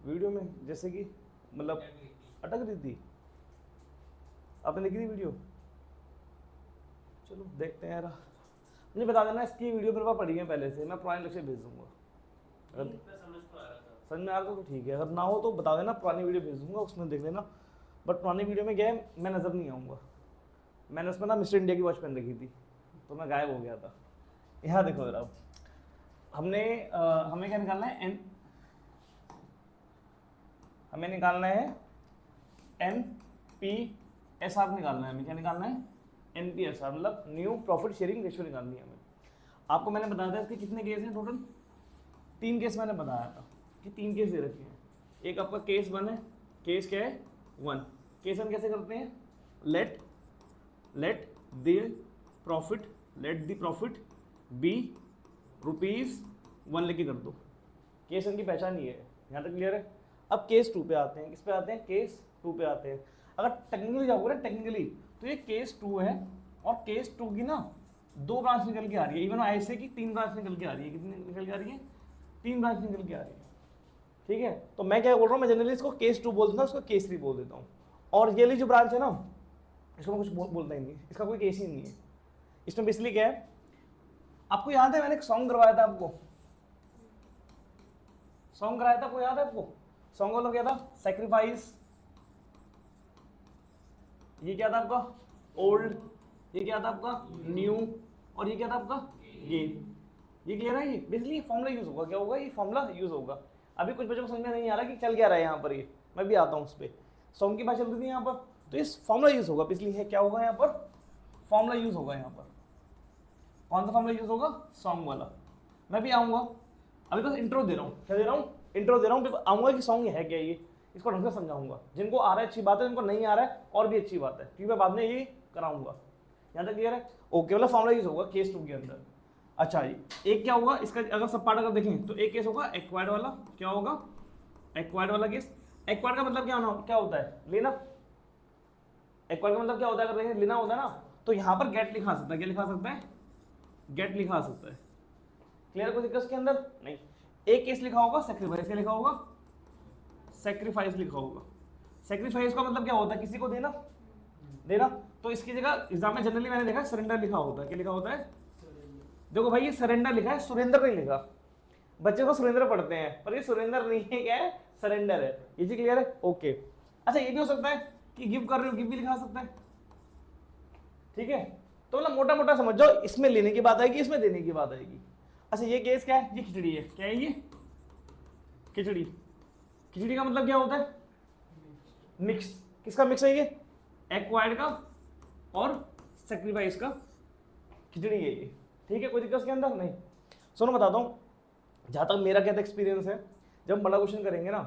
Video में जैसे कि मतलब अटक रही थी, आपने देखी थी वीडियो? चलो देखते हैं यार, मुझे बता देना इसकी वीडियो मेरे पास पड़ी है पहले से, मैं पुराने लेक्चर भेज दूंगा। अगर समझ में आ रहा तो ठीक है, अगर ना हो तो बता देना, पुरानी वीडियो भेज दूंगा, उसमें देख लेना। बट पुरानी वीडियो में गया मैं नज़र नहीं आऊँगा, मैंने उसमें ना मिस्टर इंडिया की वॉच पहन रखी थी तो मैं गायब हो गया था। यहाँ देखो जरा, हमने हमें क्या निकालना है, हमें निकालना है NPSR निकालना है, हमें क्या निकालना है, NPSR मतलब न्यू प्रॉफिट शेयरिंग रेशियो निकालनी है हमें। आपको मैंने बताया था इसके कितने केस हैं टोटल, 3 केस मैंने बताया था कि 3 केस दे रखे हैं। एक आपका केस 1 है, केस क्या है 1, केस 1 कैसे करते हैं, लेट द प्रॉफिट बी ₹1 लेके कर दो। केस 1 की पहचान ये है, यहाँ तक क्लियर है। अब केस 2 पे आते हैं, किस पे आते हैं, केस 2 पे आते हैं। अगर टेक्निकली जाओगे ना, टेक्निकली तो ये केस 2 है, और केस 2 की ना 2 ब्रांच निकल के आ रही है, इवन ऐसे की 3 ब्रांच निकल के आ रही है। कितनी निकल के आ रही है, 3 ब्रांच निकल के आ रही है। ठीक है, तो मैं क्या बोल रहा हूँ, मैं जनरली इसको केस 2 बोल देता हूँ, उसको केस 3 बोल देता हूँ। और ये वाली जो ब्रांच है ना, इसको मैं कुछ बोलता ही नहीं, इसका कोई केस ही नहीं है। इसमें बेसिकली क्या है, आपको याद है मैंने एक सॉन्ग करवाया था, आपको सॉन्ग कराया था, आपको याद है आपको? सॉन्ग वाला क्या था, सैक्रिफाइस, ये क्या था आपका ओल्ड, ये क्या था आपका न्यू, और ये क्या था आपका गेन। ये क्लियर है, ये बेसिकली फॉर्मूला यूज होगा, क्या होगा, ये फॉर्मूला यूज होगा। अभी कुछ बच्चों को समझ में नहीं आ रहा कि चल क्या रहा है यहाँ पर, ये मैं भी आता हूँ उस पर, सॉन्ग की बात चल रही थी यहाँ पर, तो इस फॉर्मूला यूज होगा। बेसिकली है क्या होगा यहाँ पर, फॉर्मूला यूज होगा। यहाँ पर कौन सा फॉर्मूला यूज होगा, सॉन्ग वाला। मैं भी आऊँगा, अभी बस इंट्रो दे रहा हूँ, क्या दे रहा हूँ, इंट्रो दे रहा हूँ, आऊँगा कि सॉन्ग है क्या ये, इसको ढंग से समझाऊंगा। जिनको आ रहा है अच्छी बात है, जिनको नहीं आ रहा है और भी अच्छी बात है, क्योंकि मैं बाद में ये कराऊंगा। यहाँ तक क्लियर है, ओके। वाला फॉर्मूला यूज होगा केस 2 के अंदर। अच्छा जी, एक क्या होगा इसका, अगर सब पार्ट अगर देखें तो एक केस होगा एक्वायर्ड वाला, क्या होगा, एक्वायर्ड वाला केस। एक्वायर्ड का मतलब क्या होता है, लेना। एक्वायर्ड का मतलब क्या होता है, अगर लेना होता है ना, तो यहाँ पर गेट लिखा सकता है, क्या लिखा सकता है, गेट लिखा सकता है। क्लियर है, कोई दिक्कत के अंदर नहीं। एक केस लिखा होगा सैक्रिफाइस, क्या लिखा होगा, सैक्रिफाइस लिखा होगा। सैक्रिफाइस का मतलब क्या होता है, किसी को देना, देना। तो इसकी जगह एग्जाम में जनरली मैंने देखा सरेंडर लिखा होता है, क्या लिखा होता है, देखो भाई ये सरेंडर लिखा है, सुरेंद्र नहीं लिखा। बच्चे को सुरेंद्र पढ़ते हैं, पर ये सुरेंद्र नहीं है, क्या है, सरेंडर है। ये चीज क्लियर है, ओके। अच्छा ये भी हो सकता है कि गिव कर रहे हो, गिव भी लिखा सकता है, ठीक है। तो मतलब मोटा मोटा समझ जाओ, इसमें लेने की बात आएगी, इसमें देने की बात आएगी। अच्छा ये केस क्या है, ये खिचड़ी है, क्या है ये, खिचड़ी। खिचड़ी का मतलब क्या होता है, मिक्स। किसका मिक्स है ये, एक्वायर्ड का और सैक्रिफाइस का, खिचड़ी है ये। ठीक है, कोई दिक्कत के अंदर नहीं। सुनो बताता हूँ, जहाँ तक मेरा क्या एक्सपीरियंस है, जब हम बड़ा क्वेश्चन करेंगे ना,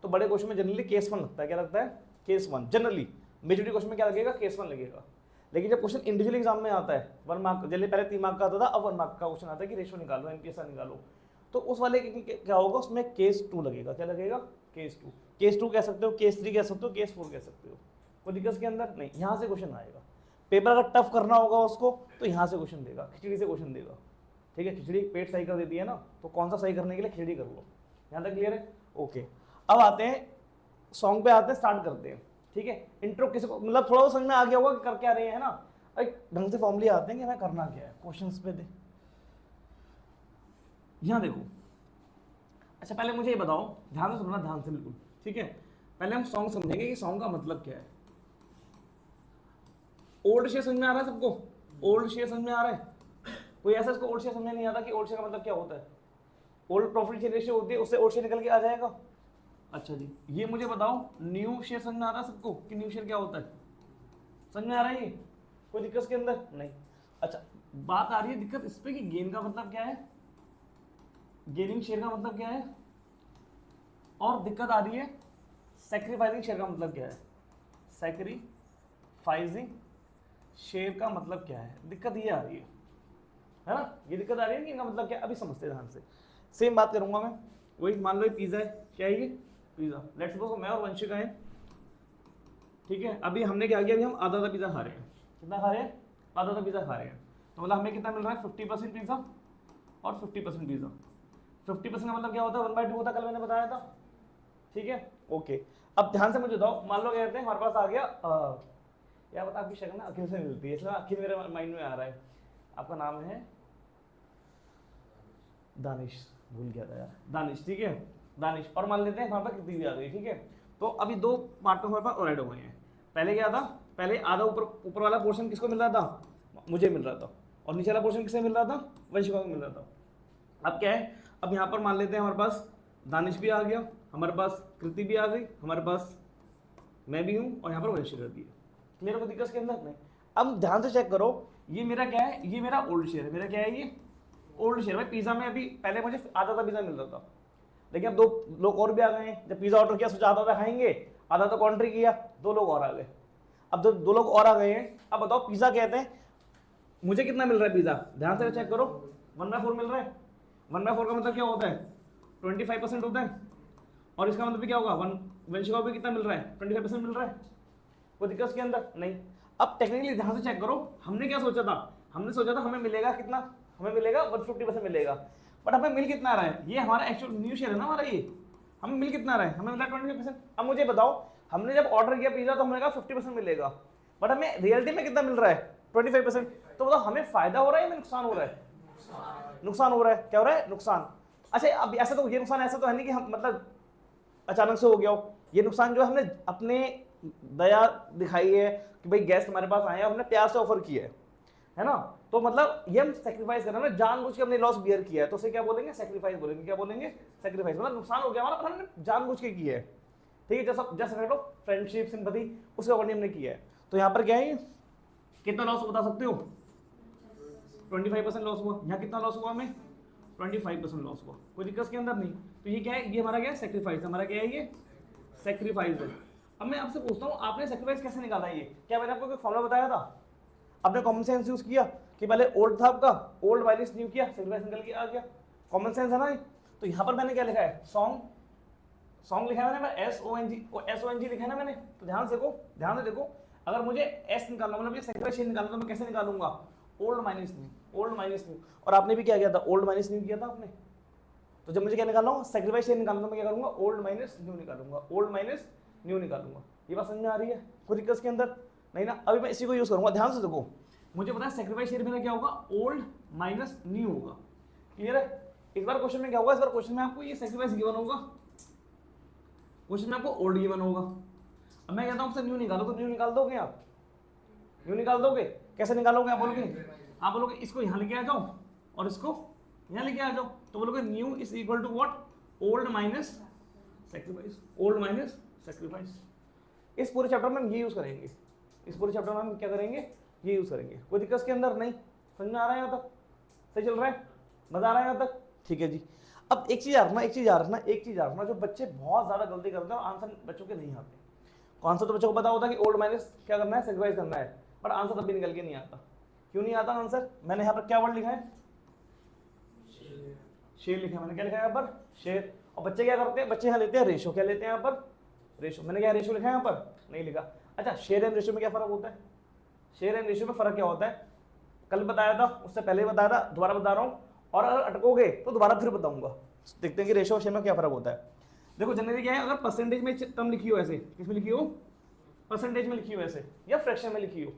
तो बड़े क्वेश्चन में जनरली केस 1 लगता है, क्या लगता है, केस 1। जनरली मेजोरिटी क्वेश्चन में क्या लगेगा, केस 1 लगेगा। लेकिन जब क्वेश्चन इंडिविजुअल एग्जाम में आता है 1 मार्क, जनरली पहले 3 मार्क का आता था, अब 1 मार्क का क्वेश्चन आता है कि रेशियो निकालो, NPSR निकालो, तो उस वाले क्या होगा, उसमें केस 2 लगेगा, क्या लगेगा, केस 2। केस 2 कह सकते हो, केस 3 कह सकते हो, केस 4 कह सकते हो, कोई दिक्कत के अंदर नहीं। यहाँ से क्वेश्चन आएगा, पेपर अगर टफ करना होगा उसको तो यहाँ से क्वेश्चन देगा, खिचड़ी से क्वेश्चन देगा। ठीक है, खिचड़ी पेट सही कर देती है ना, तो कौन सा सही करने के लिए खिचड़ी कर लो। यहाँ तक क्लियर है, ओके। अब आते हैं सॉन्ग पे, आते हैं, स्टार्ट करते हैं। ठीक है, इंट्रो किसी को मतलब थोड़ा समझ में आ गया होगा कि कर क्या रहे हैं ना, एक ढंग से फॉर्मूले आते हैं कि हमें करना क्या है। क्वेश्चंस पे दे, यहाँ देखो। अच्छा पहले मुझे ये बताओ, ध्यान से सुनना, ध्यान से बिल्कुल, ठीक है। पहले हम सॉन्ग समझेंगे कि सॉन्ग का मतलब क्या है। ओल्ड शेयर समझ में आ रहा है सबको, ओल्ड शेयर समझ में आ रहा है, कोई ऐसा इसको ओल्ड शेयर समझ में नहीं आता कि ओल्ड शेयर का मतलब क्या होता है। ओल्ड प्रॉफिट शेयर रेशियो होती है, उससे ओल्ड शेयर निकल के आ जाएगा। अच्छा जी, ये मुझे बताओ, न्यू शेयर समझ में आ रहा है सबको कि न्यू शेयर क्या होता है, समझ में आ रहा है ये, कोई दिक्कत के अंदर नहीं। अच्छा बात आ रही है दिक्कत इस पे कि गेन का मतलब क्या है, गेनिंग शेयर का मतलब क्या है, और दिक्कत आ रही है सैक्रिफाइसिंग शेयर का मतलब क्या है, सैक्रिफाइसिंग शेयर का मतलब क्या है, दिक्कत ये आ रही है ना, ये दिक्कत आ रही है कि इनका मतलब क्या, अभी समझते हैं ध्यान से। सेम बात करूंगा मैं, वही मान लो ये पिज्जा है, क्या है ये, पिज्जा। लेट्स सपोज मैं और वंशिका है, ठीक है। अभी हमने क्या किया, अभी हम आधा पिज्जा खा रहे हैं, कितना खा रहे हैं, आधा पिज्जा खा रहे हैं, तो मतलब हमें कितना मिल रहा है, 50% पिज्जा और 50% पिज्जा। 50% का मतलब क्या होता है, 1/2 होता है, कल मैंने बताया था, ठीक है ओके। अब ध्यान से मुझे बताओ, मान लो कहते हैं हमारे पास आ गया यार बता, आपकी शक्ल ना अखिल से मिलती है, इसलिए अखिल मेरे माइंड में आ रहा है। आपका नाम है दानिश, भूल गया था यार, दानिश, ठीक है दानिश। और मान लेते हैं हमारे पास कितनी भी आ गई, ठीक है। तो अभी दो पार्ट हमारे पास और ऐड हो गए हैं। पहले क्या था, पहले आधा ऊपर वाला पोर्शन किसको मिल रहा था, मुझे मिल रहा था, और नीचे वाला पोर्शन किससे मिल रहा था, वंशिका को मिल रहा था। अब क्या है, अब यहाँ पर मान लेते हैं हमारे पास दानिश भी आ गया, हमारे पास कृति भी आ गई, हमारे पास मैं भी हूँ, और यहाँ पर वंशिका भी है। क्लियर को दिक्कत के अंदर नहीं। अब ध्यान से चेक करो, ये मेरा क्या है, ये मेरा ओल्ड शेयर है, मेरा क्या है ये ओल्ड शेयर। भाई पिज़्ज़ा में अभी पहले मुझे आधा पिज़्ज़ा मिल रहा था, लेकिन अब दो लोग और भी आ गए हैं। जब पिज़्ज़ा ऑर्डर किया सोचा आधा खाएंगे, आधा तो कॉन्ट्री किया, दो लोग और आ गए। अब जब दो लोग और आ गए हैं, अब बताओ पिज़्ज़ा कहते हैं, मुझे कितना मिल रहा है पिज़्ज़ा, ध्यान से चेक करो, 1/4 मिल रहा है। 1/4 का मतलब क्या होता है, 25% होता है। और इसका मतलब क्या होगा, वंशिका को भी कितना मिल रहा है, 25% मिल रहा है। कोई दिक्कत के अंदर नहीं। अब टेक्निकली ध्यान से चेक करो, हमने क्या सोचा था, हमने सोचा था हमें मिलेगा कितना, हमें मिलेगा 150% मिलेगा, बट हमें मिल कितना रहा है, ये हमारा एक्चुअल न्यू शेयर है ना हमारा, ये हमें मिल कितना रहा है, हमें मिला 25%। अब मुझे बताओ, हमने जब ऑर्डर किया पिज़्ज़ा तो हमें कहा 50% मिलेगा, बट हमें रियलिटी में कितना मिल रहा है, 25%। तो बताओ हमें फायदा हो रहा है या नुकसान हो रहा है, नुकसान हो रहा है। क्या हो रहा है, नुकसान। अच्छा अब ऐसा तो, ये नुकसान ऐसा तो है नहीं कि हम मतलब अचानक से हो गया हो, ये नुकसान जो हमने अपने दया दिखाई है कि भाई गेस्ट हमारे पास आए हैं, हमने प्यार से ऑफर किया है ना, तो मतलब ये हम सेक्रीफाइस कर रहे हैं, जानबूझ के हमने लॉस बियर किया है, तो उसे क्या बोलेंगे, सेक्रीफाइस बोलेंगे। क्या बोलेंगे, सेक्रीफाइस। मतलब नुकसान हो गया हमारा, पर हमने जानबूझ के किया है, ठीक है। जैसा जैसा फ्रेंडशिप सिंपैथी उसके अकॉर्डिंग हमने किया है। तो यहाँ पर क्या है, कितना लॉस बता सकते हो, 25% लॉस हुआ। यहाँ कितना लॉस हुआ हमें, 25% लॉस हुआ। कोई दिक्कत के अंदर नहीं। तो ये क्या है, ये हमारा क्या है, सेक्रीफाइस। हमारा क्या है, ये सेक्रीफाइस है। अब मैं आपसे पूछता हूँ, आपने सेक्रीफाइस कैसे निकाला है, ये क्या मैंने आपको कोई फॉर्मूला बताया था, आपने कॉमन सेंस यूज किया कि पहले ओल्ड था आपका, ओल्ड माइनस न्यू किया, सेक्रीफाइस निकल के आ गया, कॉमन सेंस है ना। तो यहाँ पर मैंने क्या लिखा है, सॉन्ग लिखा है मैंने, SONG लिखा है ना मैंने। तो ध्यान से देखो, ध्यान से देखो, अगर मुझे एस निकालना मतलब ये सेक्रीफाइस निकालना, तो मैं कैसे निकालूंगा, old minus new, old minus new. और आपने भी क्या किया था, ओल्ड माइनस न्यू किया था आपने। तो जब मुझे क्या निकालना हो, सेक्रीफाइस निकालना, तो मैं क्या करूंगा, ओल्ड माइनस न्यू निकालूंगा, ओल्ड माइनस न्यू निकालूंगा। ये बात समझ में आ रही है, कोई दिक्कत के अंदर नहीं ना। अभी मैं इसी को यूज करूंगा, ध्यान से देखो, मुझे पता है सेक्रीफाइस शेयर मेरा क्या होगा, ओल्ड माइनस न्यू होगा। क्लियर है। इस बार क्वेश्चन में क्या होगा, इस बार क्वेश्चन में आपको ये सेक्रीफाइस गिवन होगा, क्वेश्चन में आपको ओल्ड गिवन होगा। अब मैं कहता हूँ आपसे न्यू निकालो, तो न्यू निकाल दोगे आप, न्यू निकाल दोगे। कैसे निकालोगे, आप बोलोगे, आप बोलोगे इसको यहाँ लेके आ जाओ और इसको यहाँ लेके आ जाओ, तो बोलोगे new is equal to what, old minus sacrifice, old minus sacrifice. इस पूरे चैप्टर में हम ये यूज करेंगे, इस पूरे चैप्टर में हम क्या करेंगे, ये यूज करेंगे। कोई दिक्कत के अंदर नहीं, समझ में आ रहा है यहाँ तक, सही चल रहा है, मजा आ रहा है यहाँ तक, ठीक है जी। अब एक चीज याद रखना, एक चीज याद रखना, जो बच्चे बहुत ज्यादा गलती करते हैं और आंसर बच्चों के नहीं आते। आंसर तो बच्चों को पता होता है कि ओल्ड माइनस क्या करना है, सेक्रीफाइस करना है, बट आंसर तब भी निकल के नहीं आता। क्यों नहीं आता आंसर, मैंने यहाँ पर क्या वर्ड लिखा है, शेयर लिखा है, मैंने क्या लिखा है यहाँ पर, शेयर। और बच्चे क्या करते हैं, बच्चे यहाँ लेते हैं रेशो, क्या लेते हैं यहाँ पर, रेशो। मैंने क्या रेशो लिखा है यहाँ पर, नहीं लिखा। अच्छा शेयर एंड रेशो में क्या फर्क होता है, शेयर एंड रेशो में फर्क क्या होता है, कल बताया था, उससे पहले बताया था, दोबारा बता रहा हूँ, और अगर अटकोगे तो दोबारा फिर बताऊंगा। देखते हैं कि रेशो और शेयर में क्या फर्क होता है। देखो जनरली क्या है, अगर परसेंटेज में टर्म लिखी हो ऐसे, किसमें लिखी हो, परसेंटेज में लिखी हो ऐसे, या फ्रैक्शन में लिखी हो,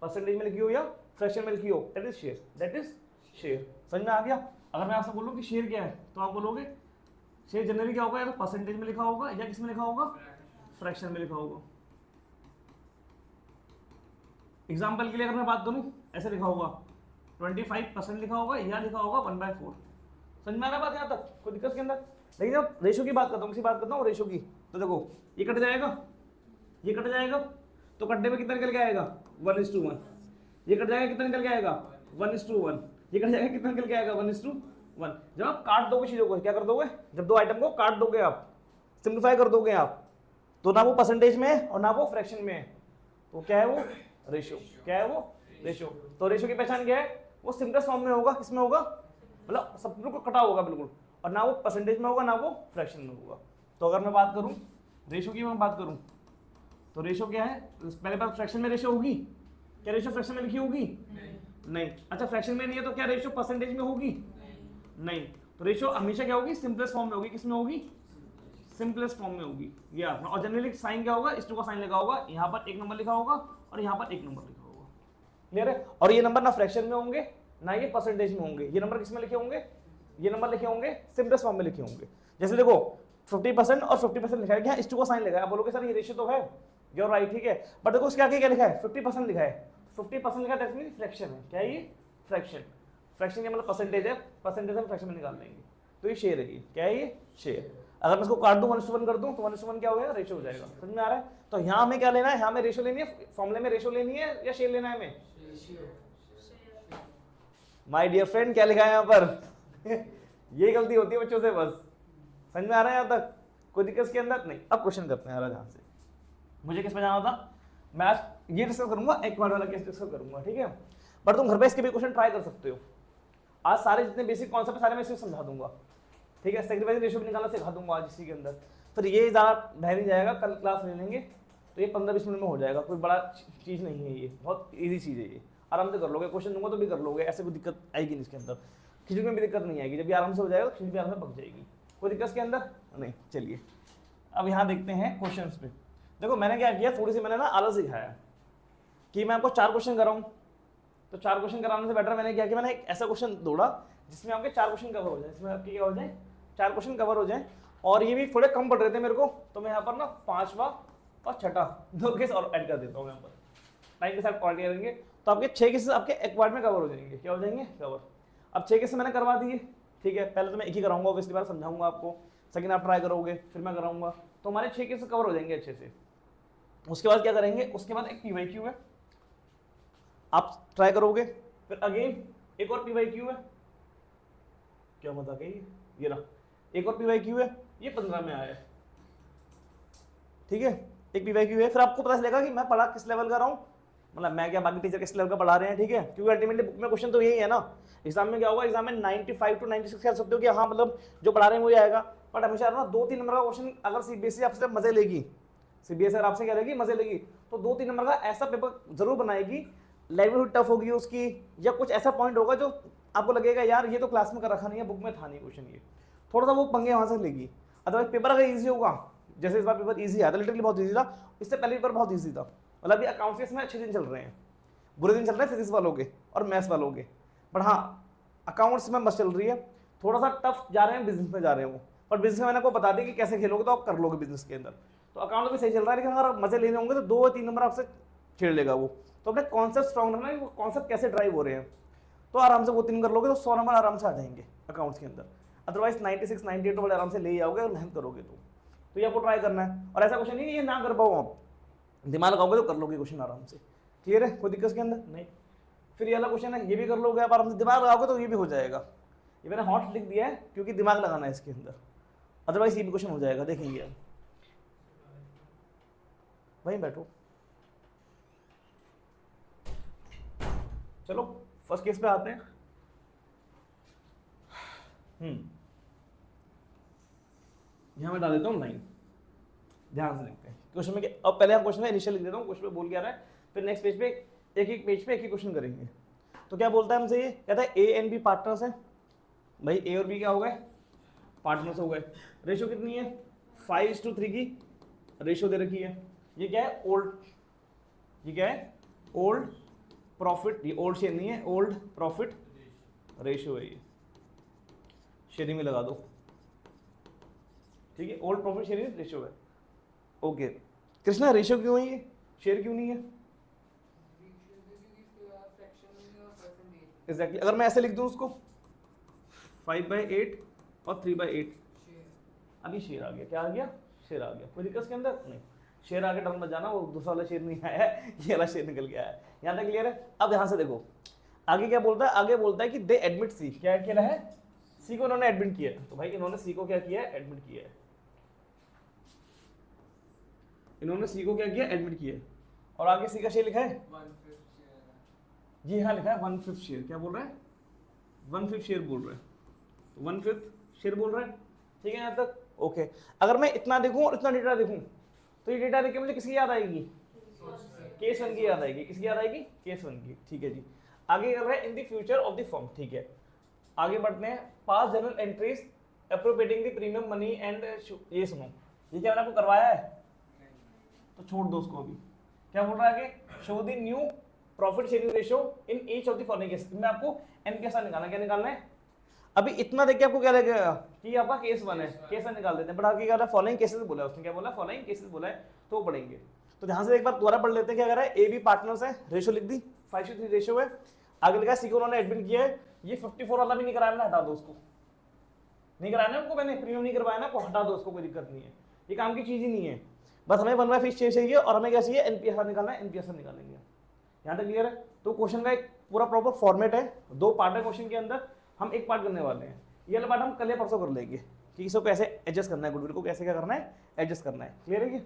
परसेंटेज में लिखी हो या फ्रैक्शन में लिखी हो, that is share, that is share. समझ में आ गया। अगर मैं आपसे बोलूँ कि शेयर क्या है, तो आप बोलोगे शेयर जनरली क्या होगा, या तो परसेंटेज में लिखा होगा या किसमें लिखा होगा, फ्रैक्शन में लिखा होगा। एग्जाम्पल के लिए अगर मैं बात करूं, ऐसे लिखा होगा 25% लिखा होगा, या लिखा होगा 1/4। समझ में आ रहा बात यहाँ तक, कोई दिक्कत के अंदर। लेकिन जब रेशो की बात करता हूँ, किसी बात करता हूँ रेशो की, तो देखो ये कट जाएगा, ये कट जाएगा, तो कटने में कितना निकल के आएगा, 1:1। ये कट जाएगा, कितना निकल के आएगा, 1:1। ये कट जाएगा, कितना निकल के आएगा, 1:1। जब आप काट दोगे चीजों को, क्या कर दोगे, जब दो आइटम को काट दोगे आप, सिंप्लीफाई कर दोगे आप, तो ना वो परसेंटेज में है और ना वो फ्रैक्शन में है, तो क्या है वो, रेशो। क्या है वो, रेशो। तो रेशो की पहचान क्या है, वो सिंपलेस्ट फॉर्म में होगा, किसमें होगा, मतलब सब बिल्कुल कटा होगा बिल्कुल, और ना वो परसेंटेज में होगा ना वो फ्रैक्शन में होगा। तो अगर मैं बात करूं रेशो की, मैं बात करूं तो रेशो क्या है, पहले बात फ्रैक्शन में रेशो होगी, क्या रेशो फ्रैक्शन में लिखी होगी, नहीं। अच्छा फ्रैक्शन में नहीं है तो क्या रेशो परसेंटेज में होगी, नहीं। तो रेशो हमेशा क्या होगी, सिंपलेस्ट फॉर्म में होगी, किसमें होगी, सिंपलेस्ट फॉर्म में होगी ये आपका। और जनरली साइन क्या होगा, इस टू का साइन लगा होगा, यहाँ पर एक नंबर लिखा होगा और यहाँ पर एक नंबर लिखा होगा। क्लियर है? और ये नंबर ना फ्रैक्शन में होंगे ना ये परसेंटेज में होंगे, ये नंबर किस में लिखे होंगे, ये नंबर लिखे होंगे सिंपलेस्ट फॉर्म में लिखे होंगे। जैसे देखो 50% और 50% लिखा है, क्या इस टू का साइन लगा है, आप बोलोगे सर ये रेशियो तो है, यूर राइट, ठीक है, बट देखो उसके आगे क्या लिखा है, 50% लिखा है, 50% लिखा है, दैट मींस फ्रैक्शन है। क्या है ये, फ्रैक्शन। फ्रैक्शन का मतलब परसेंटेज है, परसेंटेज हम फ्रैक्शन में निकाल लेंगे, तो ये शेयर है। ये क्या है, ये शेयर। अगर मैं इसको काट दूं 1:1 कर दूं तो 1:1 क्या हो जाएगा, रेशियो हो जाएगा। समझ में आ रहा है? तो यहाँ हमें क्या लेना है, यहाँ में रेशियो लेनी है, फॉर्मूले में रेशियो लेनी है या शेयर लेना है हमें? माय डियर फ्रेंड क्या लिखा है यहाँ पर ये गलती होती है बच्चों से बस। समझ में आ रहा है यहाँ तक? कोई दिक्कत इसके अंदर नहीं। अब क्वेश्चन करते हैं यहाँ से। मुझे किस पे जाना था, मैं आज ये डिस्कस करूंगा, एक बार वाला केस डिस्कस करूंगा, ठीक है, बट तुम घर पे इसके भी क्वेश्चन ट्राई कर सकते हो। आज सारे जितने बेसिक कॉन्सेप्ट सारे मैं इसे समझा दूंगा, ठीक है, सेग्रीगेशन रेशियो भी निकालना सिखा दूंगा आज इसी के अंदर। फिर ये ज़्यादा बह नहीं जाएगा, कल क्लास ले लेंगे तो ये 15-20 मिनट में हो जाएगा, कोई बड़ा चीज़ नहीं है, ये बहुत ईजी चीज़ है, ये आराम से कर लोगे, क्वेश्चन दूंगा तो भी कर लोगे, ऐसे कोई दिक्कत आएगी नहीं इसके अंदर। खिचड़ी में भी दिक्कत नहीं आएगी, जब भी आराम से हो जाएगा खिचड़ी भी आराम से पक जाएगी, कोई दिक्कत इसके अंदर नहीं। चलिए अब यहाँ देखते हैं क्वेश्चन पे। देखो मैंने क्या किया, थोड़ी सी मैंने ना आलस दिखाया कि मैं आपको 4 क्वेश्चन कराऊँ, तो 4 क्वेश्चन कराने से बेटर मैंने क्या किया, मैंने एक ऐसा क्वेश्चन दौड़ा जिसमें आपके 4 क्वेश्चन कवर हो जाए, जिसमें आपके क्या हो जाए, 4 क्वेश्चन कवर हो जाए, और ये भी थोड़े कम पड़ रहे थे मेरे को, तो मैं यहाँ पर ना 5वां और 6ठा 2 केस और ऐड कर देता हूँ यहाँ पर, टाइम के साथ क्वालिटी करेंगे तो आपके 6 केसेस आपके एक बार में कवर हो जाएंगे। क्या हो जाएंगे, कवर। अब 6 केसेस मैंने करवा दिए, ठीक है, पहले तो मैं एक ही कराऊंगा, ऑब्वियसली बार समझाऊंगा आपको, सेकंड आप ट्राई करोगे, फिर मैं कराऊंगा, तो हमारे 6 केसेस कवर हो जाएंगे अच्छे से। उसके बाद क्या करेंगे, उसके बाद एक PYQ है, आप ट्राई करोगे, फिर अगेन एक और PYQ है, क्या बता के ये रहा, एक और PYQ है, ये 15 में आया है, ठीक है, एक PYQ है। फिर आपको पता चलेगा कि मैं पढ़ा किस लेवल का रहा हूँ, मतलब मैं क्या बाकी टीचर किस लेवल का पढ़ा रहे हैं, ठीक है, क्योंकि अल्टीमेटली बुक में क्वेश्चन तो यही है ना। एग्जाम में क्या होगा, एग्जाम में 95 to 96 कह सकते हो कि हाँ मतलब जो पढ़ा रहे हैं वही आएगा, बट हमेशा ना 2-3 नंबर का क्वेश्चन अगर CBSE आपसे मजे लेगी, CBSE अगर आपसे क्या लेगी, मजे लेगी, तो 2-3 नंबर का ऐसा पेपर जरूर बनाएगी, लाइवलीहुड टफ होगी उसकी, या कुछ ऐसा पॉइंट होगा जो आपको लगेगा यार ये तो क्लास में कर रखा नहीं है, बुक में था नहीं क्वेश्चन, ये थोड़ा सा वो पंगे वहाँ से लेगी। अदरवाइज पेपर अगर ईजी होगा, जैसे इस बार पेपर ईजी आया था, लिटरली बहुत ईजी था, इससे पहले पेपर बहुत ईजी था, मतलब अभी अकाउंट्स के इसमें अच्छे दिन चल रहे हैं, बुरे दिन चल रहे हैं फिजिक्स वालों के और मैथ्स वालों के, बट हाँ अकाउंट्स में मस्त चल रही है, थोड़ा सा टफ जा रहे हैं, बिजनेस में जा रहे हो, पर बिजनेस में मैंने आपको बता दिया कि कैसे खेलोगे तो आप कर लोगे बिजनेस के अंदर, तो अकाउंट भी सही चल रहा है, लेकिन अगर मजे लेने होंगे तो 2-3 नंबर आपसे छेड़ लेगा वो, तो अपने कॉन्सेप्ट स्ट्रॉन्ग रखना है, वो कॉन्सेप्ट कैसे ड्राइव हो रहे हैं, तो आराम से वो 3 कर लोगे तो 100 नंबर आराम से आ जाएंगे अकाउंट्स के अंदर। अदरवाइज 96-98 वाले आराम से ले आओगे और मेहनत करोगे तो ये आपको ट्राई करना है। और ऐसा क्वेश्चन नहीं है ये ना कर पाओ, आप दिमाग लगाओगे तो कर लोगे क्वेश्चन आराम से, क्लियर है, कोई दिक्कत के अंदर नहीं। फिर ये वाला क्वेश्चन है, ये भी कर लोगे आप आराम से, दिमाग लगाओगे तो ये भी हो जाएगा। ये मैंने हॉट लिख दिया है क्योंकि दिमाग लगाना है इसके अंदर, अदरवाइज ये भी क्वेश्चन हो जाएगा, देखेंगे वहीं बैठो। चलो फर्स्ट केस पे आते हैं। यहां मैं डाल देता हूँ 9, ध्यान से लिखते हैं क्वेश्चन में। अब पहले हम क्वेश्चन में इनिशियल लिख देता हूँ, क्वेश्चन में बोल क्या रहा है, फिर नेक्स्ट पेज पे एक पेज पे एक ही क्वेश्चन करेंगे। तो क्या बोलता है हमसे, ये कहता है A and B पार्टनर्स हैं, भाई A और B क्या हो गए, पार्टनर्स हो गए, रेशियो कितनी है 5:3 की रेशियो दे रखी है। ये क्या है, ओल्ड, ये क्या है, ओल्ड प्रॉफिट, ये ओल्ड शेयर नहीं है, ओल्ड प्रॉफिट रेशियो है, ये शेयरिंग में लगा दो, ठीक है, ओल्ड प्रॉफिट शेयरिंग रेशियो है। ओके कृष्णा, रेशियो क्यों है ये, शेयर क्यों नहीं है? एग्जैक्टली, अगर मैं ऐसे लिख दूं उसको 5/8 और 3/8, अभी शेयर आ गया, क्या आ गया, शेयर आ गया, कोई दिक्कत के अंदर नहीं, शेयर आगे डर मत जाना, वो दूसरा वाला शेयर नहीं आया है, ये वाला शेयर निकल गया है, यहाँ तक क्लियर है। अब यहाँ से देखो आगे क्या बोलता है, आगे बोलता है कि दे एडमिट सी, क्या किया है, सी को इन्होंने एडमिट किया है, तो भाई इन्होंने सी को क्या किया है, एडमिट किया है, इन्होंने सी को क्या किया, एडमिट किया है, और आगे सी का शेयर लिखा है 1/5 शेयर, जी हाँ लिखा है 1/5 शेयर, क्या बोल रहा है 1/5 शेयर बोल रहा है, तो 1/5 शेयर बोल रहा है, ठीक है यहाँ तक ओके। अगर मैं इतना देखूं और इतना डेटा देखूं तो ये डेटा देख के मुझे किसकी याद आएगी, केस 1 की याद आएगी, किसकी याद आएगी, केस 1 की, ठीक है जी। आगे कर रहा है in the future of the firm, ठीक है, आगे बढ़ते हैं, pass general entries appropriating the premium money and, ये सुनो ये क्या मैंने आपको करवाया है? तो छोड़ दो उसको अभी। क्या बोल रहा है कि show the new profit sharing ratio in each of the following case में आपको एन के साथ निकालना, क्या निकालना है? अभी इतना देख के आपको क्या लगेगा कि ये आपका केस 1 है, केस 1 निकाल देते हैं, बट आगे क्या फॉलोइंग केसेस बोला है उसने, क्या बोला? फॉलोइंग केसेस बोला है, तो पढ़ेंगे। तो ध्यान से एक बार दोबारा पढ़ लेते हैं। क्या कर रहा है? ए बी पार्टनर्स है, रेशियो लिख दी 5:3 रेशियो है। आगे लिखा सी को उन्होंने एडमिट किया है, ये 54 वाला भी नहीं कराया मैंने, हटा दो उसको, नहीं कराया ना उनको मैंने, प्रीमियम नहीं करवाया ना, हटा दो उसको, कोई दिक्कत नहीं है, ये काम की चीज ही नहीं है। बस हमें 1/5 चाहिए और हमें क्या चाहिए? एनपीएस निकालना है, एनपीएस निकालेंगे। यहाँ तक क्लियर है? तो क्वेश्चन का एक पूरा प्रॉपर फॉर्मेट है, 2 पार्ट है क्वेश्चन के अंदर, हम एक पार्ट करने वाले हैं। ये वाला पार्ट हम कल या परसों कर लेंगे कि इसको कैसे एडजस्ट करना है, गुडविल को कैसे क्या करना है, एडजस्ट करना है। क्लियर है कि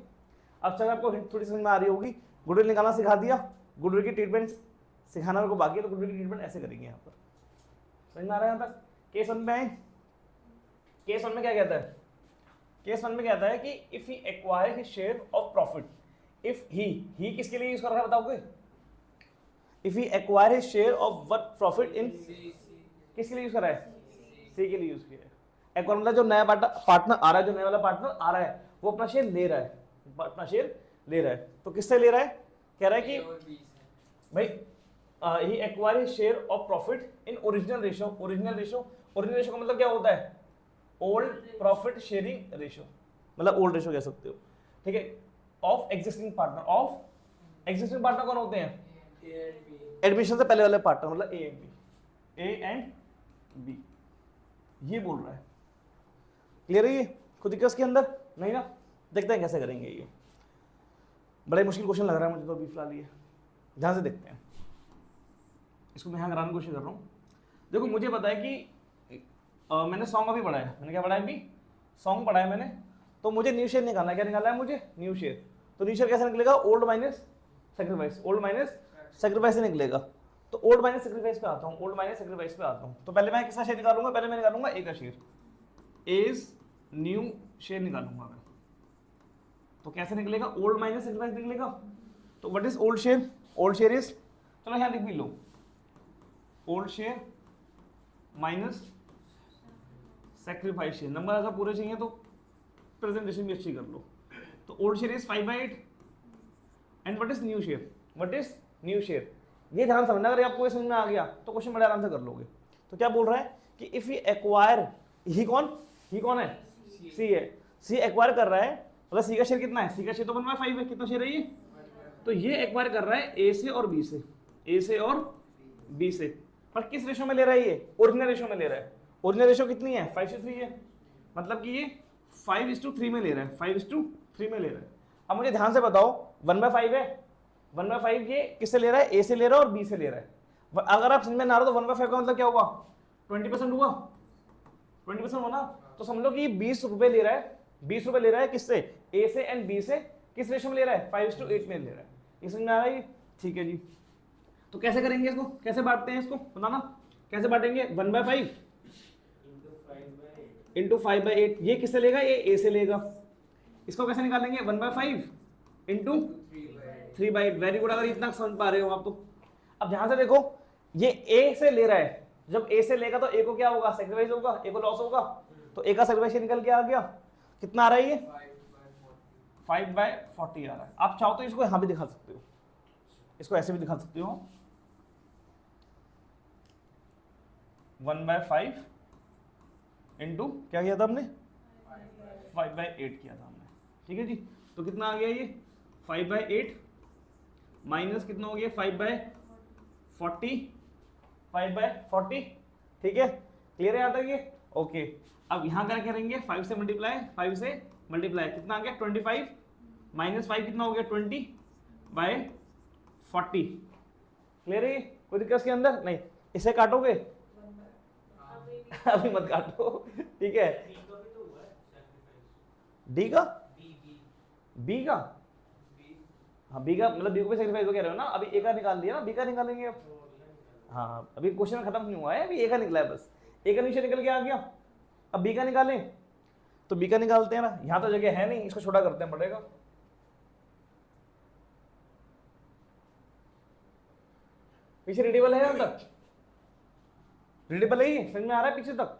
अब तक आपको थोड़ी समझ में आ रही होगी। गुडविल निकालना सिखा दिया, गुडविल की ट्रीटमेंट सिखाना मेरे को बाकी है, तो गुडविल की ट्रीटमेंट ऐसे करेंगे यहाँ पर। समझ में आ रहा है? यहाँ तक केस 1 में आए। केस 1 में क्या कहता है? केस 1 में कहता है कि if he acquire his share of profit, if he किसके लिए यूज कर रहा है बताओगे? If he acquire his share of what profit in, किसके लिए यूज कर रहा है? सी के लिए यूज किया है। एक्वायर मतलब जो नया पार्टनर आ रहा है, जो नया वाला पार्टनर आ रहा है वो अपना शेयर ले रहा है, अपना शेयर ले रहा है। तो किससे ले रहा है? कह रहा है कि भाई ही acquire his share of profit in original ratio. Original ratio का मतलब क्या होता है? ओल्ड प्रॉफिट शेयरिंग रेशियो, मतलब ओल्ड रेशियो कह सकते हो, ठीक है। Of existing partner, of existing partner कौन होते हैं? एडमिशन से पहले वाले पार्टनर, मतलब ए एंड बी, ये बोल रहा है। क्लियर है? ये खुद दिक्कत के अंदर नहीं ना? देखते हैं कैसे करेंगे। ये बड़ा मुश्किल क्वेश्चन लग रहा है मुझे तो अभी फिलहाल। ये ध्यान से देखते हैं, इसको मैं यहाँ कराने की कोशिश कर रहा हूँ। देखो मुझे पता है कि मैंने सॉन्ग अभी पढ़ा है, मैंने क्या पढ़ा है? अभी सॉन्ग पढ़ा है मैंने, तो मुझे न्यू शेयर निकालना है। क्या निकालना है मुझे? New share. तो न्यू शेयर कैसे निकलेगा? Old minus sacrifice, old minus sacrifice से निकलेगा। तो ओल्ड माइनस सेक्रीफाइस पे आता हूँ, ओल्ड माइनस सेक्रीफाइस पे आता हूँ। तो पहले मैं किसका शेयर निकालूंगा? पहले मैं निकालूंगा ए का शेयर, एज न्यू शेयर निकालूंगा मैं। तो कैसे निकलेगा? ओल्ड माइनस सेक्रीफाइस निकलेगा। तो what is old share? Old share is, चलो यहाँ लिख भी लो, old share minus sacrifice share. Number अगर पूरे चाहिए तो प्रेजेंटेशन भी अच्छी कर लो। तो old share is 5/8 and what is new share? What is new share? ये ध्यान समझना, अगर आपको ये समझ में आ गया तो क्वेश्चन बड़े आराम से कर लोगे। तो क्या बोल रहा है कि इफ ही एक्वायर, ही कौन है? सी है। सी एक्वायर कर रहा है, मतलब सी का शेयर कितना है? सी का शेयर तो 1/5 है। कितना शेयर है ये? तो ये एक्वायर कर रहा है ए से और बी से, ए से और बी से। पर किस रेशो में ले रहा है ये? ओरिजिनल रेशो में ले रहा है। ओरिजिनल रेशो कितनी है? 5:3 है, मतलब कि ये 5:3 में ले रहा है, 5:3 में ले रहा है। अब मुझे ध्यान से बताओ, 1/5 है, 1/5 ये किससे ले रहा है? ए से ले रहा है और बी से ले रहा है। अगर आप समझ में ना रहा तो 1/5 का मतलब क्या हुआ? 20% हुआ, 20% हुआ ना। तो समझ लो कि 20 रुपए ले रहा है, 20 रुपए ले रहा है किससे? ए से एंड बी से। किस रेशो में ले रहा है? 5:8 में ले रहा है। ये समझ में आ रहा है? ठीक है जी। तो कैसे करेंगे इसको? कैसे बांटते हैं इसको बताना, कैसे बांटेंगे? 1/5 इंटू 5/8। ये किससे लेगा? ये ए से लेगा। इसको कैसे निकालेंगे? 1/5 इंटू 3/8। वेरी गुड, अगर इतना समझ पा रहे हो आप तो। अब ध्यान से देखो, ये ए से ले रहा है, जब ए से लेगा तो ए को क्या होगा? सैक्रिफाइस होगा, ए को लॉस होगा। तो ए का सैक्रिफाइस निकल के आ गया। कितना आ रहा है ये? 5/40 आ रहा है। आप चाहो तो इसको यहां भी दिखा सकते हो, इसको ऐसे भी दिखा सकते हो, 1/5 इंटू क्या किया था हमने? 5/8 किया था हमने। ठीक है जी। तो कितना आ गया ये? 5/8 माइनस कितना हो गया? 5/40, 5/40। ठीक है, क्लियर है यहाँ तक ये? ओके। अब यहाँ क्या करेंगे? 5 से मल्टीप्लाई, 5 से मल्टीप्लाई कितना आ गया? 25 माइनस 5 कितना हो गया? 20/40। क्लियर है? कोई दिक्कत के अंदर नहीं? इसे काटोगे? अभी मत काटो, ठीक है। डी का, बी का, हाँ बी का मतलब बी को भी सैक्रिफाइस हो कह रहे हो ना। अभी ए का निकाल दिया ना, बी का निकालेंगे अब। हाँ अभी क्वेश्चन खत्म नहीं हुआ है, अभी ए का निकला है बस। ए का नीचे निकल के आ गया, अब बी का निकालें। तो बी का निकालते हैं ना, यहाँ तो जगह है नहीं, इसको छोटा करते हैं पड़ेगा। पीछे रीडेबल है यहाँ तक? रीडेबल है ये? समझ में आ रहा है पीछे तक?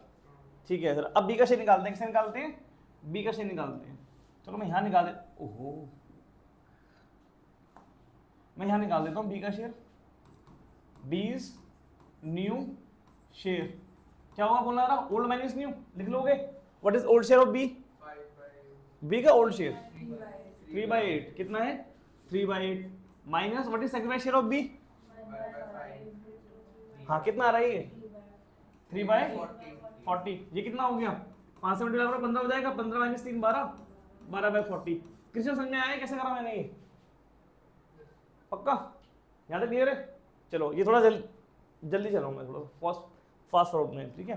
ठीक है सर। अब बी का शेयर निकालते हैं। किसे निकालते हैं? बी का शेयर निकालते हैं। चलो मैं यहाँ निकाल दे, ओहो मैं यहाँ निकाल देता हूँ बी का share, B is new share, क्या होगा बोलना रहा, ओल्ड माइनस न्यू, लिख लोगे। What is old share of B, B का ओल्ड शेयर 3/8, कितना है 3/8, minus what is second share of B, हाँ कितना आ रहा है ये 3/40, ये कितना हो गया 5 से मल्टीप्लाई करो 15 हो जाएगा, 15 माइनस 3 12, 12/40। किसी समझ में आया कैसे करा मैंने ये, पक्का यहाँ तक क्लियर है। चलो ये थोड़ा जल्दी चलो मैं थोड़ा फास्ट फॉरवर्ड में, ठीक है।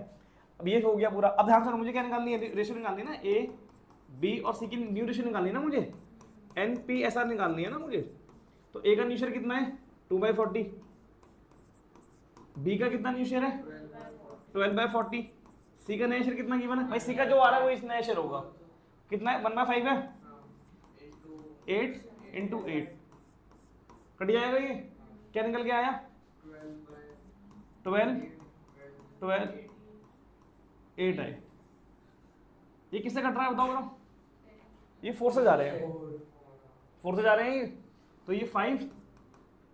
अब ये हो गया पूरा। अब ध्यान से मुझे क्या निकालनी है, रेशियो निकालनी है ना, ए बी और सी की न्यू रेशियो निकालनी है ना मुझे, एन पी एस आर निकालनी है ना मुझे। तो ए का न्यू शेयर कितना है 2/40, बी का कितना न्यू शेयर है 12/40, सी का नया शेयर कितना गिवन है भाई, सी का जो आ रहा है वो इस नया शेयर होगा, कितना है 1/5 है, 8 × 8 कट जाएगा, ये क्या निकल के आया 12 8 है। ये किससे कट रहा है बताओ बताओ, ये 4 से जा रहे हैं, 4 से जा रहे हैं ये, तो ये 5,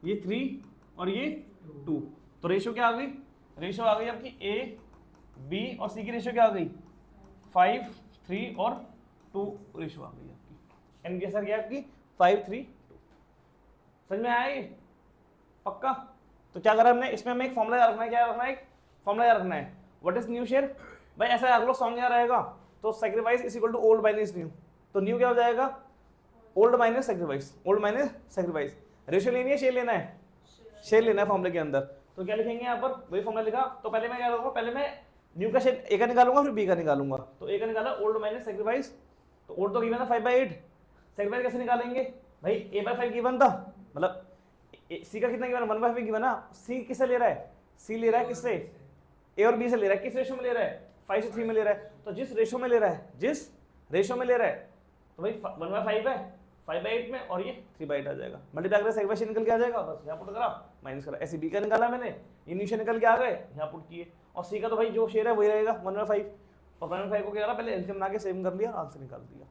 ये 3 और ये 2, तो रेशियो क्या आ गई, रेशियो आ गई आपकी ए बी और सी की रेशियो क्या आ गई 5 3 और 2 रेशियो आ गई आपकी, एन की असर क्या आपकी 5 3 2। समझ में आया ये पक्का। तो क्या करा हमने, इसमें हमें एक फॉर्मूला याद रखना है, क्या रखना है, एक फॉर्मूला याद रखना है, व्हाट इज न्यू शेयर भाई, ऐसा अगला सॉन्ग यहाँ रहेगा, तो sacrifice is equal to old minus new, तो न्यू क्या हो जाएगा old minus sacrifice, old minus sacrifice, ratio लेनी है शेयर लेना है, शेयर लेना है फॉर्मूले के अंदर। तो क्या लिखेंगे यहाँ पर, वही फॉर्मूला लिखा, तो पहले मैं क्या करूँगा, पहले मैं न्यू का शेयर ए का निकालूंगा फिर बी का निकालूंगा, तो ए का निकाला ओल्ड माइनस सैक्रिफाइस, तो ओल्ड तो गिवन था 5/8, सैक्रिफाइस कैसे निकालेंगे भाई, a/5 गिवन था, मतलब सी का कितना गिवन 1/5 गिवन ना, सी किससे ले रहा है, सी ले रहा है किससे, ए और बी से ले रहा है, किस रेशियो में ले रहा है 5 से 3 में ले रहा है, तो जिस रेशियो में ले रहा है, जिस रेशियो में ले रहा है, तो भाई 1/5 है 5/8 में, और ये 3/8 आ जाएगा, मल्टीप्लाई करके सैक्रिफाइस निकल के आ जाएगा, बस यहाँ पुट करा माइनस करा, ऐसे बी का निकाला मैंने, ये नीचे निकल के आ गए यहाँ पुट किए, और सी का तो भाई जो शेयर है वही रहेगा 1/5, और 1/5 को क्या करा पहले एलसीएम बना के सेव कर लिया, आंसर निकाल दिया।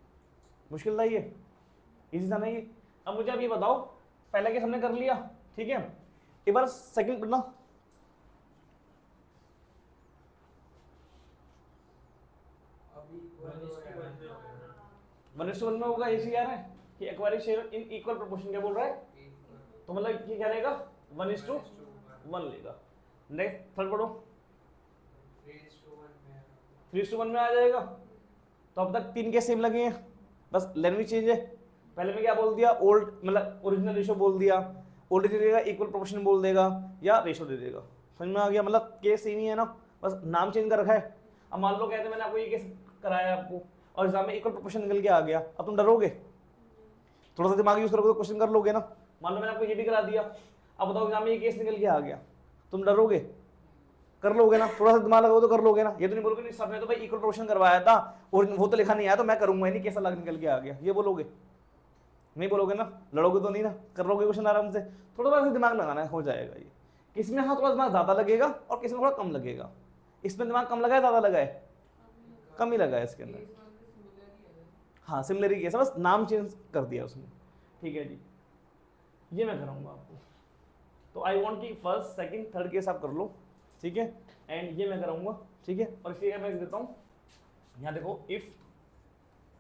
मुश्किल था ये, इजी था ना ये। अब मुझे अब ये बताओ, पहले केस हमने कर लिया, ठीक है, एक बार सेकंड पढ़ना, वन में होगा, ऐसी यार है कि acquiring share in equal proportion, क्या बोल रहा है, तो मतलब ये क्या रहेगा 1:1 लेगा। नेक्स्ट थर्ड पढ़ो, 3:1 में आ जाएगा। तो अब तक 3 के सेम लगे हैं, बस लैंग्वेज चेंज है, पहले में क्या बोल दिया ओल्ड मतलब ओरिजिनल रेशियो बोल दिया, ओल्ड दे देगा इक्वल प्रोपोर्शन बोल देगा या रेशियो दे देगा, समझ में आ गया, मतलब केस सेम ही है ना, बस नाम चेंज कर रखा है। अब मान लो कहते मैंने आपको ये केस कराया आपको और एग्जाम में इक्वल प्रोपोर्शन निकल के आ गया, अब तुम डरोगे, थोड़ा सा दिमाग यूज करोगे तो क्वेश्चन कर लोगे ना। मान लो मैंने आपको ये भी करा दिया, अब बताओ एग्जाम में ये केस निकल के आ गया, तुम डरोगे, कर लोगे ना, थोड़ा सा दिमाग लगाओ तो कर लोगे ना, ये तो नहीं बोलोगे नहीं सर ने तो भाई इक्वल प्रोपोर्शन करवाया था और वो तो लिखा नहीं आया तो मैं करूंगा नहीं, कैसा लग निकल के आ गया, ये बोलोगे नहीं, बोलोगे ना, लड़ोगे तो नहीं ना, कर लोगे क्वेश्चन आराम से, थोड़ा सा दिमाग लगाना है, हो जाएगा ये। किसमें हाँ थोड़ा दिमाग ज़्यादा लगेगा और किसमें थोड़ा कम लगेगा, इसमें दिमाग कम लगा है ज़्यादा लगा है, कम ही लगा है इसके अंदर, हाँ सिमिलर ही केस है, बस नाम चेंज कर दिया उसने, ठीक है जी, ये मैं कराऊंगा आपको। तो आई वांट कि फर्स्ट सेकंड थर्ड केस आप कर लो, ठीक है, एंड ये मैं कराऊंगा, ठीक है। और इसलिए मैं देता हूँ यहाँ देखो, इफ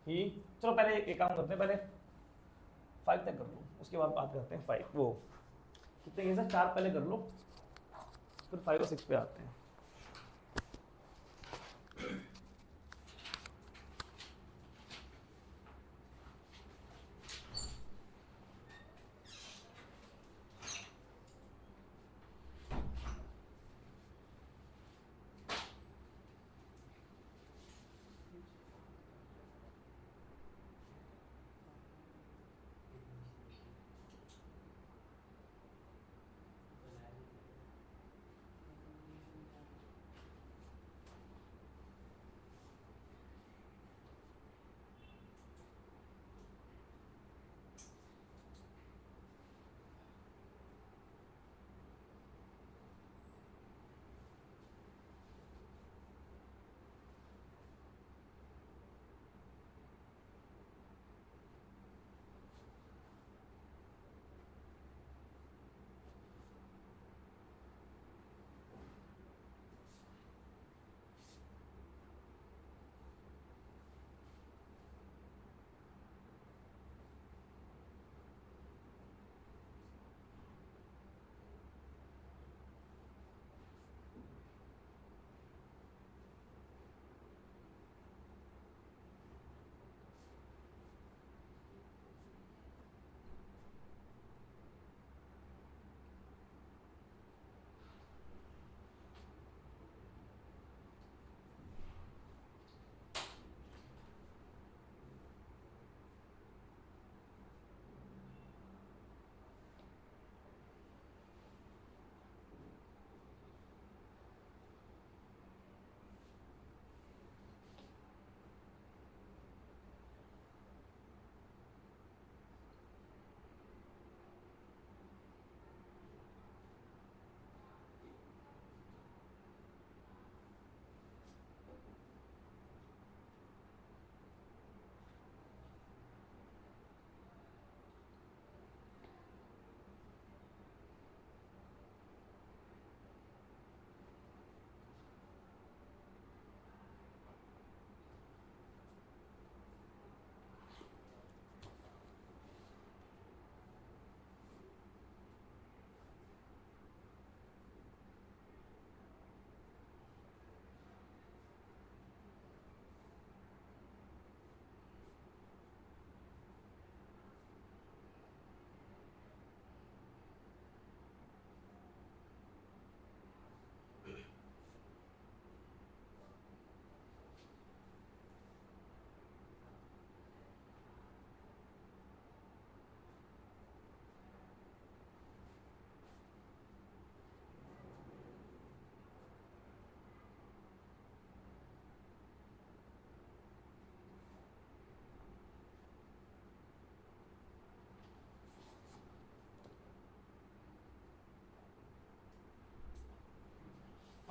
ही, चलो पहले एक काम करते हैं, पहले 5 तक कर लो, उसके बाद बात करते हैं 5, वो कितने केस है 4 पहले कर लो, फिर 5 और 6 पे आते हैं।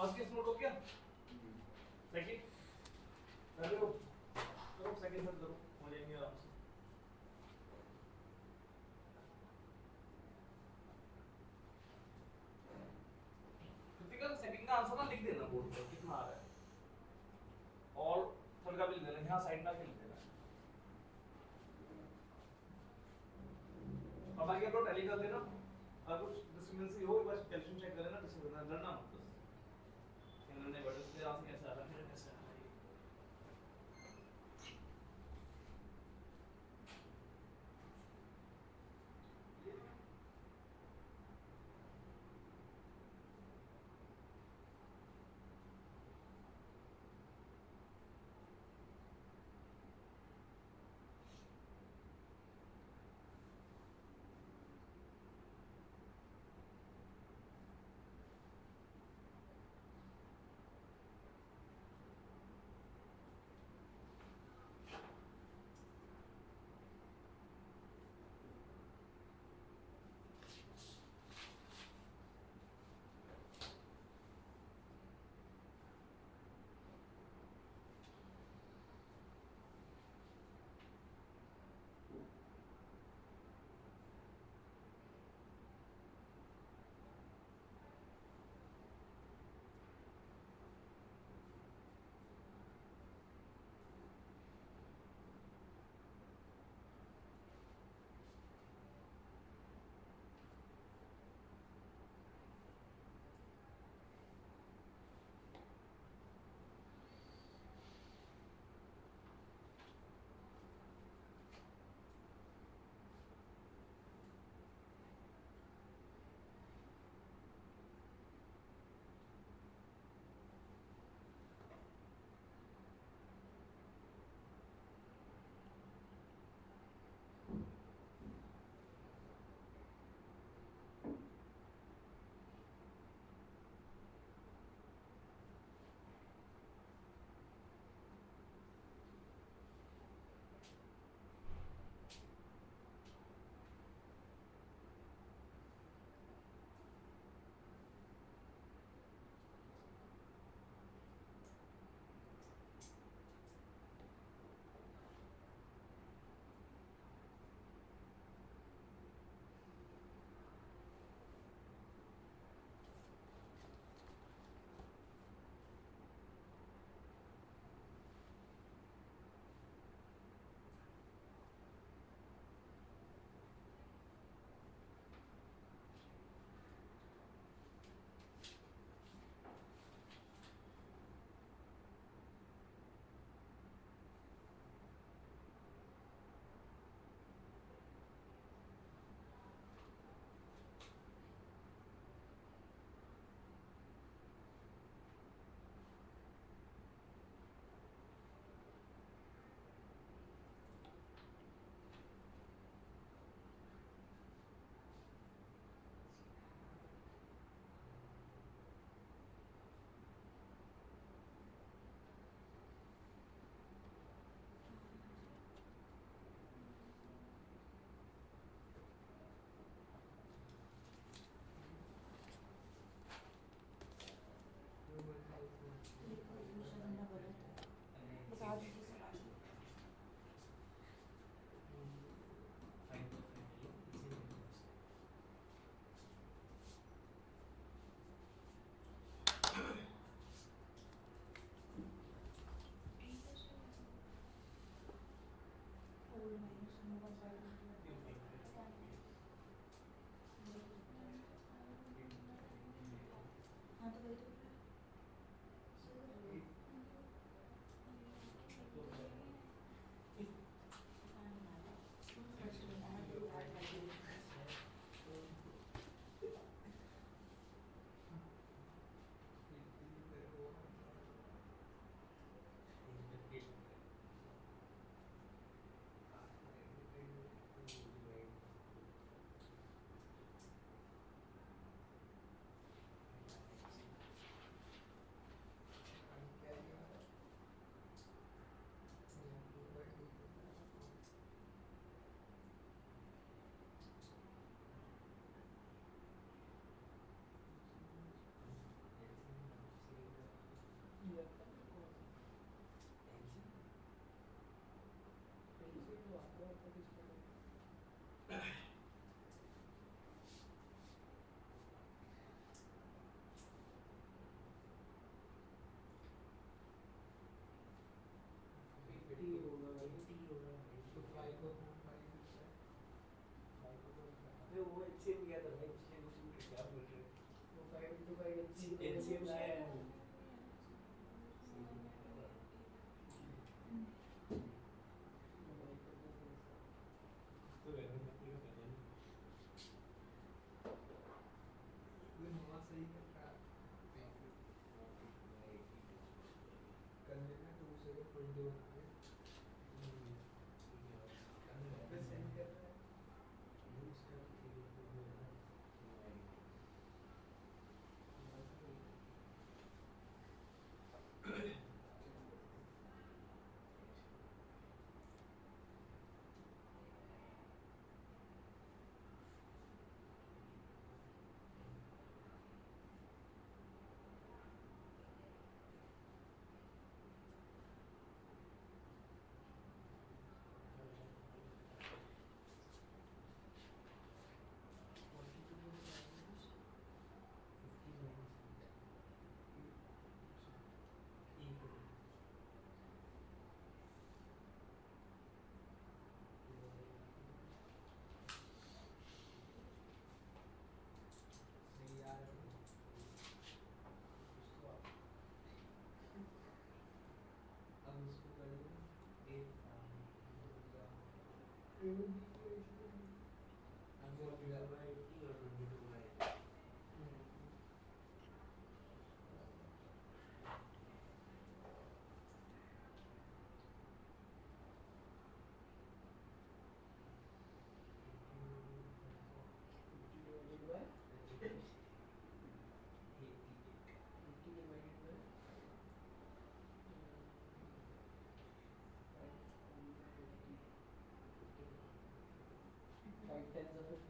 फर्स्ट केस नोट हो गया, सेकंड कर लो, करो सेकंड से करो, हो जाएंगे आराम से। कृतिका सेकंड का आंसर ना लिख देना बोर्ड पर कितना आ रहा है, और थर्ड का भी लिख देना, यहाँ साइड में लिख देना। अब आगे अपना टैली कर लेना, अगर कुछ डिस्क्रिपेंसी हो बस कैल्कुलेशन चेक कर लेना, डिस्क्रिपेंसी लड़ना मत बस, इन्होंने बट इसके आंसर कैसे आ रहा है, कैसे आ रहा है।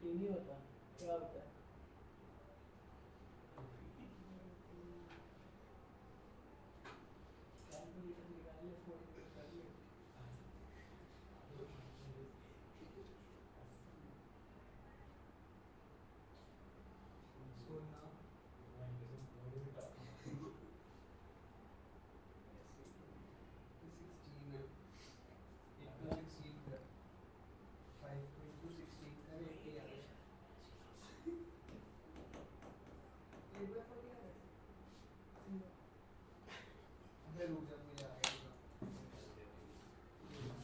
15 ही होता, क्या होता है? कैलकुलेटर निकाल ले, फोन कर ले। So now, 16 5 into 16 का 80 आ गया। 8/40 आ गया। अबे रुक जा, मुझे आ गया।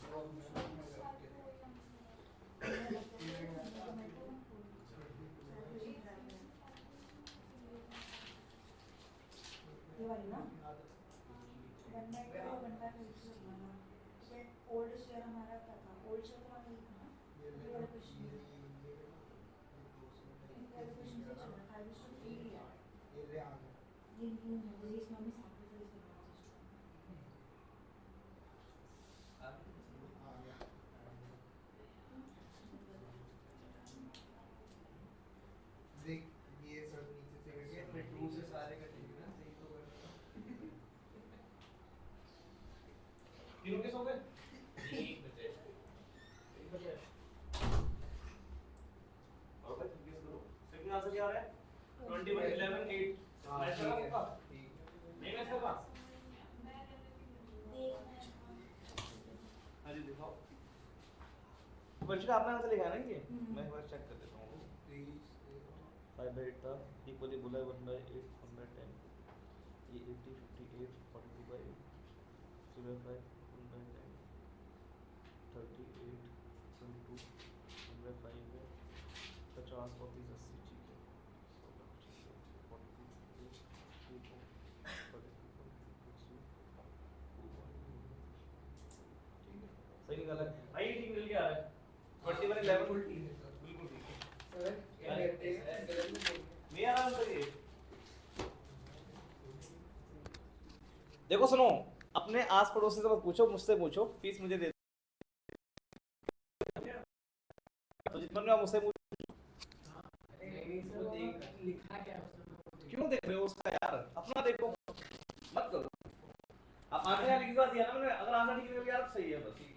तो अब मैं गलत किया। ये वाली ना 1/2 ओल्ड शेयर हमारा क्या था? ओल्ड शेयर तो हमारा था ना, ये वाला क्वेश्चन इन वाले क्वेश्चन से चल रहा 5:3 है। ये ले आ गया। ये न्यू है, जैसे इसमें हमें सैक्रिफाइस करना है सिस्टम। आ गया। देख, ये सब नीचे से कटेंगे, फिर 2 से सारे कटेंगे ना, सही तो कर रहा हूँ। तीनों के सो गए? एक बचे। और भाई तुम गेस करो। सेकंड आंसर क्या आ रहा है? 21 11 8। हाँ, मैच ठीक करा है, पक्का? ठीक है। नहीं मैच करा? देख हाँ जी दिखाओ। बच्चे आपने आंसर लिखा है ना ये? मैं एक बार चेक कर देता हूँ। 5/8 था, इक्वली बोला है 1/8 1/10। ये 80 58 42/8 0/5 1/10 38 22 1/5 है 50 40 80 ठीक है 42 सही निकाला है भाई, ये ठीक निकल के आ रहा है 21 11 बिल्कुल ठीक है सर। बिल्कुल ठीक है। सर, क्या कहते हैं? गलत नहीं बोल। नहीं आ रहा आंसर ये। देखो सुनो, अपने आस पड़ोस से मत पूछो, मुझसे पूछो, फीस मुझे दे तो जितना मैं मुझसे लिखा क्या उसने? क्यों देख रहे हो उसका यार, अपना देखो मत करो। अब आंसर यहाँ लिखवा दिया ना मैंने, अगर आंसर ठीक निकल गया तो सही है बस। ठीक है।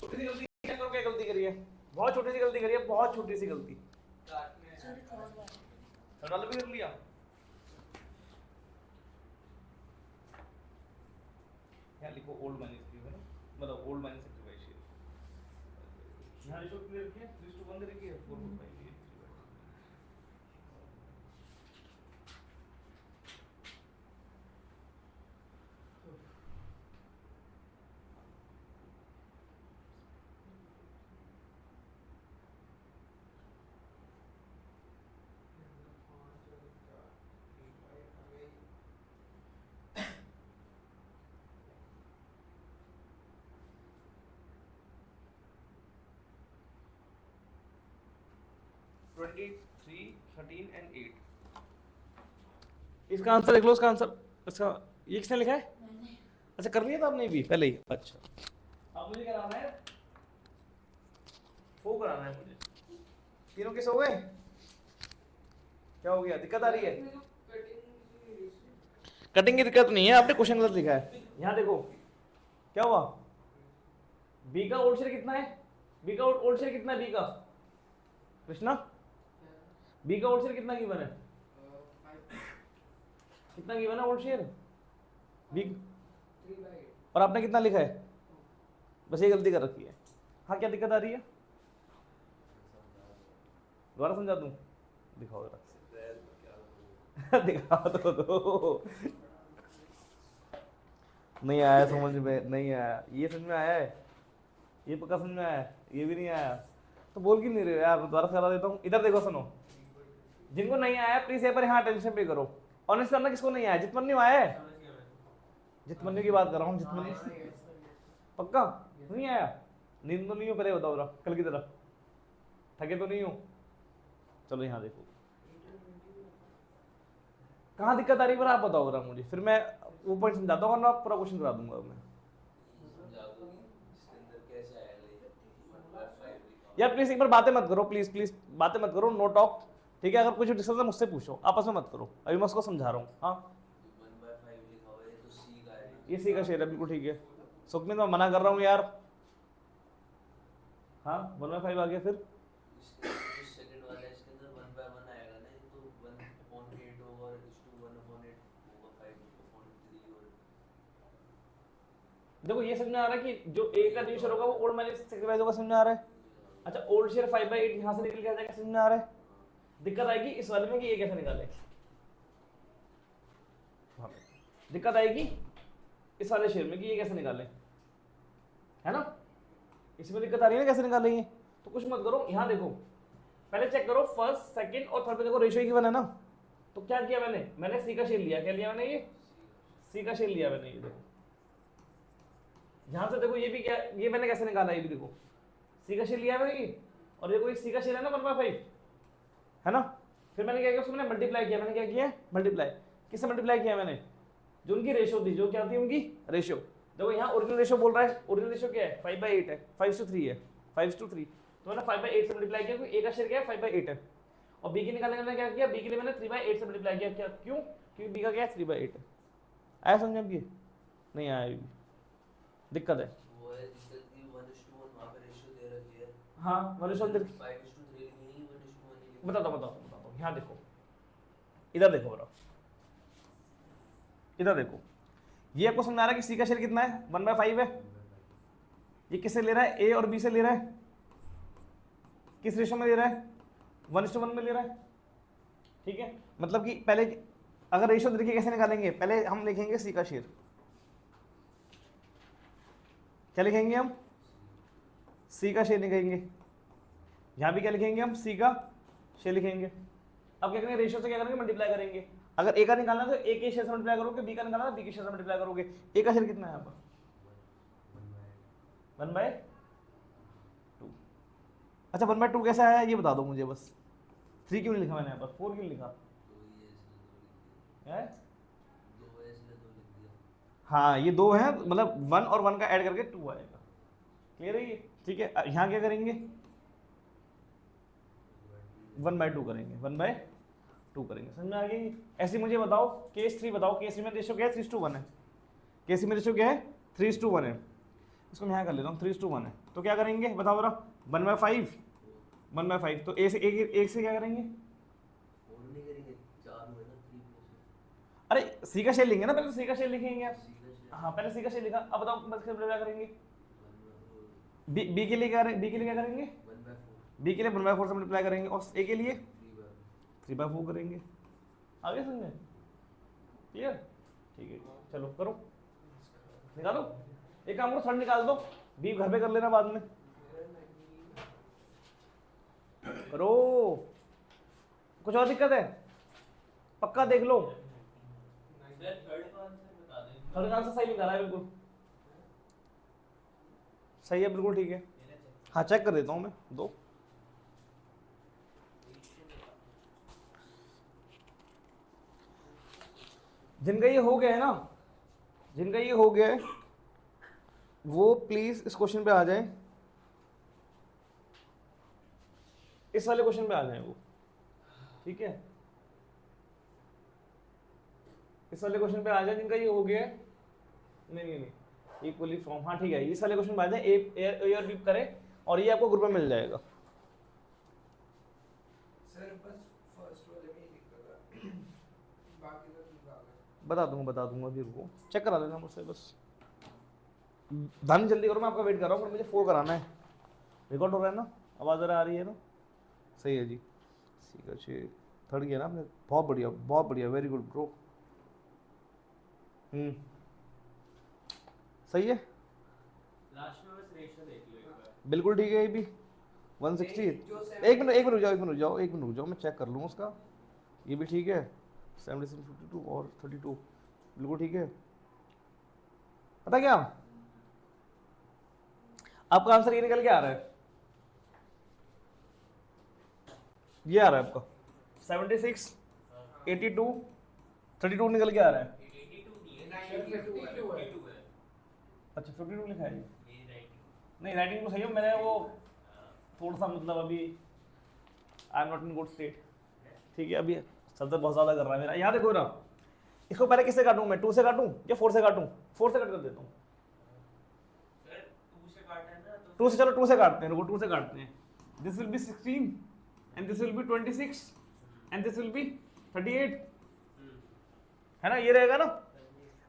छोटी सी गलती क्या करो, क्या गलती करी है? बहुत छोटी सी गलती करी है, बहुत छोटी सी गलती। काटने सॉरी थर्ड वाला थर्ड भी कर लिया। यहाँ लिखो ओल्ड मैन्युस्क्रिप्ट है ना, मतलब ओल्ड मैन्युस्क्रिप्ट बाय शेयर। यहाँ रिशो कितने रखी है? 3:1 दे रखी है 4 4 5 8 एक 23, 13 and 8। इसका आंसर देख लो, इसका आंसर, इसका ये किसने लिखा है? मैंने अच्छा कर लिया था आपने भी पहले ही? अच्छा अब मुझे क्या कराना है? 4 कराना है मुझे। तीनों किस हो गए? क्या हो गया? दिक्कत आ रही है? कटिंग की दिक्कत नहीं है, आपने क्वेश्चन गलत लिखा है। यहाँ देखो क्या हुआ, बी का ओल्ड शेयर कितना है? बी का ओल्ड शेयर कितना है? बी का कृष्णा, बी का ओल्ड शेयर कितना गिवन है? कितना गिवन है ओल्ड शेयर बी? और आपने कितना लिखा है? बस ये गलती कर रखी है। हाँ क्या दिक्कत आ रही है? दोबारा समझा दूं? दिखाओ जरा दिखाओ तो दो। नहीं आया समझ में, नहीं आया। ये समझ में आया है? ये पक्का समझ में आया है? ये भी नहीं आया तो बोल क्यों नहीं रहे हो यार? दोबारा करा देता हूँ। इधर देखो, सुनो, जिनको नहीं आया प्लीज एक बार यहाँ अटेंशन पे करो। ऑनेस्ट करना, किसको नहीं आया? जितमन्यु आया है? जितमन्यु की बात कर रहा हूँ, जितमन्यु पक्का नहीं आया? नींद तो नहीं हो? पहले बताओ जरा, कल की तरह थके तो नहीं हो? चलो यहाँ देखो कहाँ दिक्कत आ रही है, आप बताओ जरा मुझे, फिर मैं वो पॉइंट समझाता हूँ, वरना पूरा क्वेश्चन करा दूंगा मैं। यार प्लीज एक बार बातें मत करो, प्लीज प्लीज बातें मत करो, नो टॉक, ठीक है? अगर कुछ डिस्कस है मुझसे पूछो, आपस में मत करो। अभी मैं उसको समझा रहा हूँ। हाँ ये सी का शेयर है, बिल्कुल ठीक है। सुखमित मैं मना कर रहा हूँ यार। हाँ 1/5 आ गया, फिर देखो ये समझ में आ रहा है कि जो ए का न्यू शेयर होगा वो ओल्ड माइनस सैक्रिफाइस होगा, समझ में आ रहा है? अच्छा ओल्ड शेयर 5/8 यहाँ से निकल के आ जाएगा, समझ में आ रहा है? दिक्कत आएगी इस वाले में कि ये कैसे निकाले, दिक्कत आएगी इस वाले शेयर में कि ये कैसे निकाले, है ना? इसमें दिक्कत आ रही है ना, कैसे निकालेंगे? तो कुछ मत करो, यहाँ देखो पहले चेक करो, फर्स्ट सेकंड और थर्ड पे देखो रेशियो गिवन है ना। तो क्या किया मैंने सी का शेयर लिया। क्या लिया मैंने? ये सी का शेयर लिया मैंने। ये देखो ध्यान से देखो, ये भी क्या, ये मैंने कैसे निकाला, ये भी देखो सी का शेयर लिया मैंने ये, और देखो ये सी का शेयर है ना 1/5, है ना? फिर मैंने क्या किया, उसको मैंने मल्टीप्लाई किया। मैंने क्या किया? मल्टीप्लाई। किससे मल्टीप्लाई किया मैंने? जो उनकी रेशियो थी, जो क्या थी उनकी रेशियो। देखो यहाँ ओरिजिनल रेशियो बोल रहा है, ओरिजिनल रेशियो क्या है? 5/8 है, 5:3 है, 5:3। तो मैंने 5/8 से मल्टीप्लाई किया, क्योंकि ए का शेयर क्या है? 5/8 है। और बी के निकालने के लिए क्या किया? बी के लिए मैंने 3/8 से मल्टीप्लाई किया। क्या क्यों? क्योंकि बी का क्या है? 3/8 है। आया समझ में? ये नहीं आया, अभी दिक्कत है। हाँ बताओ यहाँ देखो, इधर देखो बड़ा, इधर देखो, ये आपको समझ आ रहा है कि सी का शेयर कितना है? 1/5 है। ये किससे ले रहा है? ए और बी से ले रहा है। किस रेशो में ले रहा है? 1:1 में ले रहा है, ठीक है? मतलब कि पहले अगर रेशो देखिए कैसे निकालेंगे, पहले हम लिखेंगे सी का शेयर। क्या लिखेंगे हम? सी का शेयर लिखेंगे। यहाँ भी क्या लिखेंगे हम? सी का शेयर लिखेंगे। अब क्या करेंगे? रेशियो से क्या करेंगे? मल्टीप्लाई करेंगे। अगर ए का निकालना तो ए के शेयर से मल्टीप्लाई करोगे, बी का निकालना तो बी के शेयर से मल्टीप्लाई करोगे। ए का शेयर कितना है यहाँ पर? 1/2। अच्छा 1/2 कैसा आया ये बता दो मुझे बस। 3 क्यों नहीं लिखा मैंने यहाँ पर? 4 क्यों लिखा है? हाँ ये 2 है, मतलब 1 और 1 का ऐड करके 2 आएगा। क्लियर है ये? ठीक है। यहाँ क्या करेंगे? 1/2 करेंगे, 1/2 करेंगे। समझ में आ गई? ऐसे मुझे बताओ केस 3 बताओ। केस 3 में रेशियो क्या है? 3:1 है। केस 3 में रेशियो क्या है? 3:1 है। इसको मैं यहाँ कर लेता हूँ, 3:1 है। तो क्या करेंगे बताओ जरा? 1/5 तो ए से एक से क्या करेंगे? अरे सी का शेयर लेंगे ना, पहले सी का शेयर लिखेंगे आप। हाँ पहले सी का शेयर लिखा। अब बताओ क्या करेंगे? बी के लिए क्या करेंगे? बी के लिए क्या करेंगे? बी के लिए 1/4 से मल्टीप्लाई करेंगे, और ए के लिए 3/4 करेंगे। आगे समझे? क्लियर? ठीक है चलो करो, निकालो। एक काम करो, थर्ड निकाल दो, बी घर पे कर लेना बाद में। करो, कुछ और दिक्कत है? पक्का देख लो। थर्ड का आंसर सही निकाला है, बिल्कुल सही है, बिल्कुल ठीक है। हाँ चेक कर देता हूँ मैं। 2 जिनका ये हो गया है ना, जिनका ये हो गया है वो प्लीज इस क्वेश्चन पे आ जाए, इस वाले क्वेश्चन पे आ जाए वो, ठीक है, इस वाले क्वेश्चन पे आ जाए जिनका ये हो गया है। नहीं इक्वली फॉर्म, हाँ ठीक है, इस वाले क्वेश्चन पे आ जाए, ए और बी करे और ये आपको ग्रुप में मिल जाएगा। सर बस फर्स्ट वाले में ही दिक्कत है, बाकी तो ठीक आ गया। बता दूंगा अभी, रुको चेक करा लेना मुझसे बस। धन जल्दी करो, मैं आपका वेट कर रहा हूँ, पर मुझे 4 कराना है। रिकॉर्ड हो रहा है ना, आवाज़ ज़रा आ रही है ना, सही है जी, ठीक है, अच्छी थर्ड किया ना आपने, बहुत बढ़िया, वेरी गुड ब्रो। सही है, लास्ट में बस रेशियो देख लो एक बार। बिल्कुल ठीक है, ये भी 160। एक मिनट रुक जाओ, मैं चेक कर लूँ उसका, ये भी ठीक है, 77, 52 और 32 बिल्कुल ठीक है। पता क्या आपका आंसर ये निकल के आ रहा है, ये आ रहा है आपका 76, 82, 32 निकल के आ रहा है। 82 नहीं है, 52 है। अच्छा 52 लिखा है ये, मेरी राइटिंग। नहीं राइटिंग तो सही हो, मैंने वो थोड़ा सा मतलब अभी I am not in good state, ठीक है, अभी सदर बहुत ज़्यादा कर रहा है मेरा। यहाँ देखो ना, इसको पहले किससे काटूँ मैं, 2 से काटूँ या 4 से काटूँ? 4 से कट कर देता हूँ। सर 2 से काटा है ना, तो 2 से, चलो 2 से काटते हैं, रुको 2 से काटते हैं। This will be 16 and this will be 26 and this will be 38, है ना, ये रहेगा ना।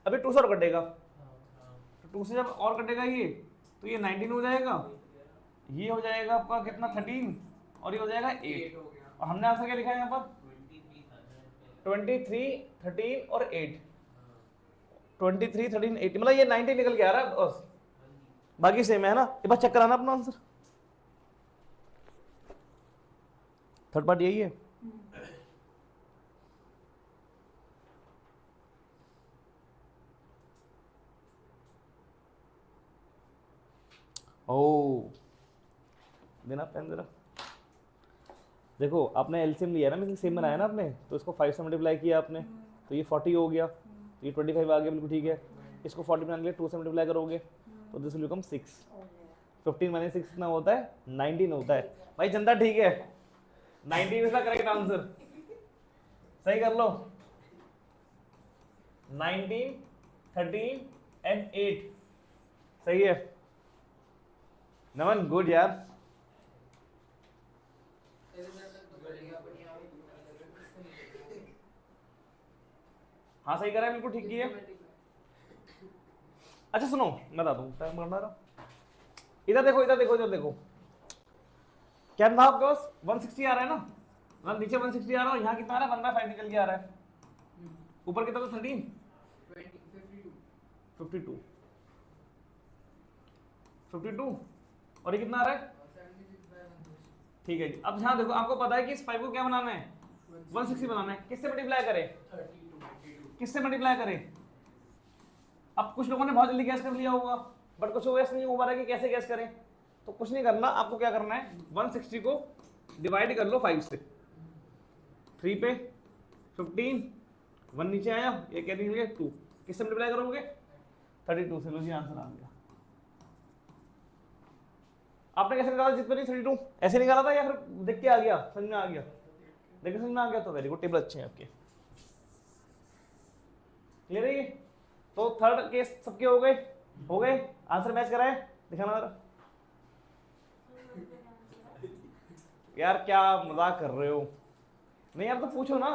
अभी 2 से और कटेगा, तो 2 से जब और कटेगा ये, तो ये 19 हो जाएगा, ये हो जाएगा आपका कितना 13 और ये हो जाएगा 8। हो गया। और हमने आंसर क्या लिखा है यहाँ पर 23 था ना पहले। 23, 13 और 8, 23, 13, 8, मतलब ये 19 निकल के आ रहा है बस, बाकी सेम है ना। एक बार चेक कराना अपना आंसर, थर्ड पार्ट यही है। ओ देना पेन जरा, देखो आपने एलसीएम लिया ना, मतलब सेम बनाया ना आपने, तो इसको 5 से मल्टीप्लाई किया आपने, तो ये 40 हो गया, तो ये 25 आ गया, बिल्कुल ठीक है। इसको 40 बनाने के लिए 2 से मल्टीप्लाई करोगे तो दिस विल बिकम 6, 15 माइनस 6 कितना होता है, 19 होता है। भाई जनता ठीक है, 19 इसका करेक्ट आंसर, सही कर लो, 19, 13 एंड 8 सही है। नमन गुड यार, हाँ सही करा है, बिल्कुल ठीक किया। अच्छा सुनो, मैं बता दूँ टाइम करना रहा, इधर देखो क्या था आपके पास, 160 आ रहा है ना, मतलब नीचे 160 आ रहा है, यहाँ कितना आ रहा है, 1/5 निकल के आ रहा है, ऊपर कितना था 13, 52 और ये कितना आ रहा है, ठीक है जी। अब यहाँ देखो, आपको पता है कि इस 5 को क्या बनाना है, 160 बनाना है, किससे मल्टीप्लाई करें, किससे मल्टीप्लाई करें। अब कुछ लोगों ने बहुत जल्दी गैस कर लिया होगा, बट कुछ लोग ऐसा नहीं हो पा रहा है कि कैसे गैस करें, तो कुछ नहीं करना, आपको क्या करना है, 160 को डिवाइड कर लो 5 से, 3 पे 15, 1 नीचे आया, ये क्या निकल गया 2, किससे मल्टीप्लाई करोगे 32 से, लो जी आंसर आ गया। आपने कैसे निकाला जितना नहीं 32, ऐसे निकाला था या फिर देख के आ गया, समझ में आ गया, देख के समझ में आ गया, तो वेरी गुड, टेबल अच्छे हैं आपके, क्लियर है ये। तो थर्ड केस सबके हो गए, आंसर मैच कराए, दिखाना जरा। यार क्या मजाक कर रहे हो, नहीं यार तो पूछो ना,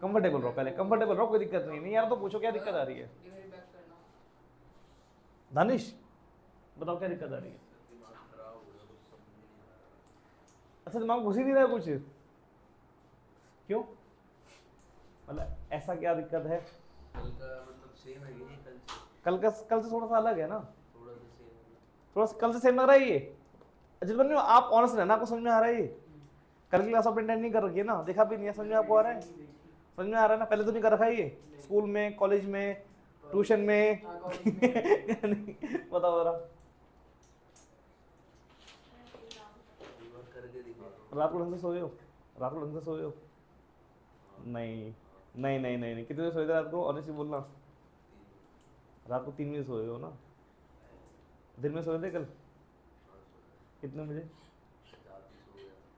कंफर्टेबल रहो, पहले कंफर्टेबल रहो, कोई दिक्कत नहीं यार, तो पूछो क्या दिक्कत आ रही है। दानिश बताओ क्या दिक्कत आ रही है। अच्छा दिमाग घुस ही नहीं रहा है कुछ, क्यों, मतलब ऐसा क्या दिक्कत है। कल का मतलब सेम है ये, कल से थोड़ा सा अलग है ना, थोड़ा सा सेम है। थोड़ा सा कल से सेम लग रहा है ये। अजित बन्नी आप ऑनर्स रहना, आपको समझ में आ रहा है ये, कल की क्लास आपने अटेंड नहीं कर रखी है ना, देखा भी नहीं है, समझ में आपको आ रहा है, समझ में आ रहा है ना, पहले तो नहीं कर रखा है ये, स्कूल में, कॉलेज में, ट्यूशन में बताओ जरा, करके दिखा दो। रात को ढंग से सोए हो, रात को ढंग से सोए हो, नहीं नहीं नहीं नहीं नहीं, कितने बजे सोए थे रात को, ऑनेस्टली बोलना। रात को 3 बजे सोए हो ना? दिन में सोए थे कल कितने बजे?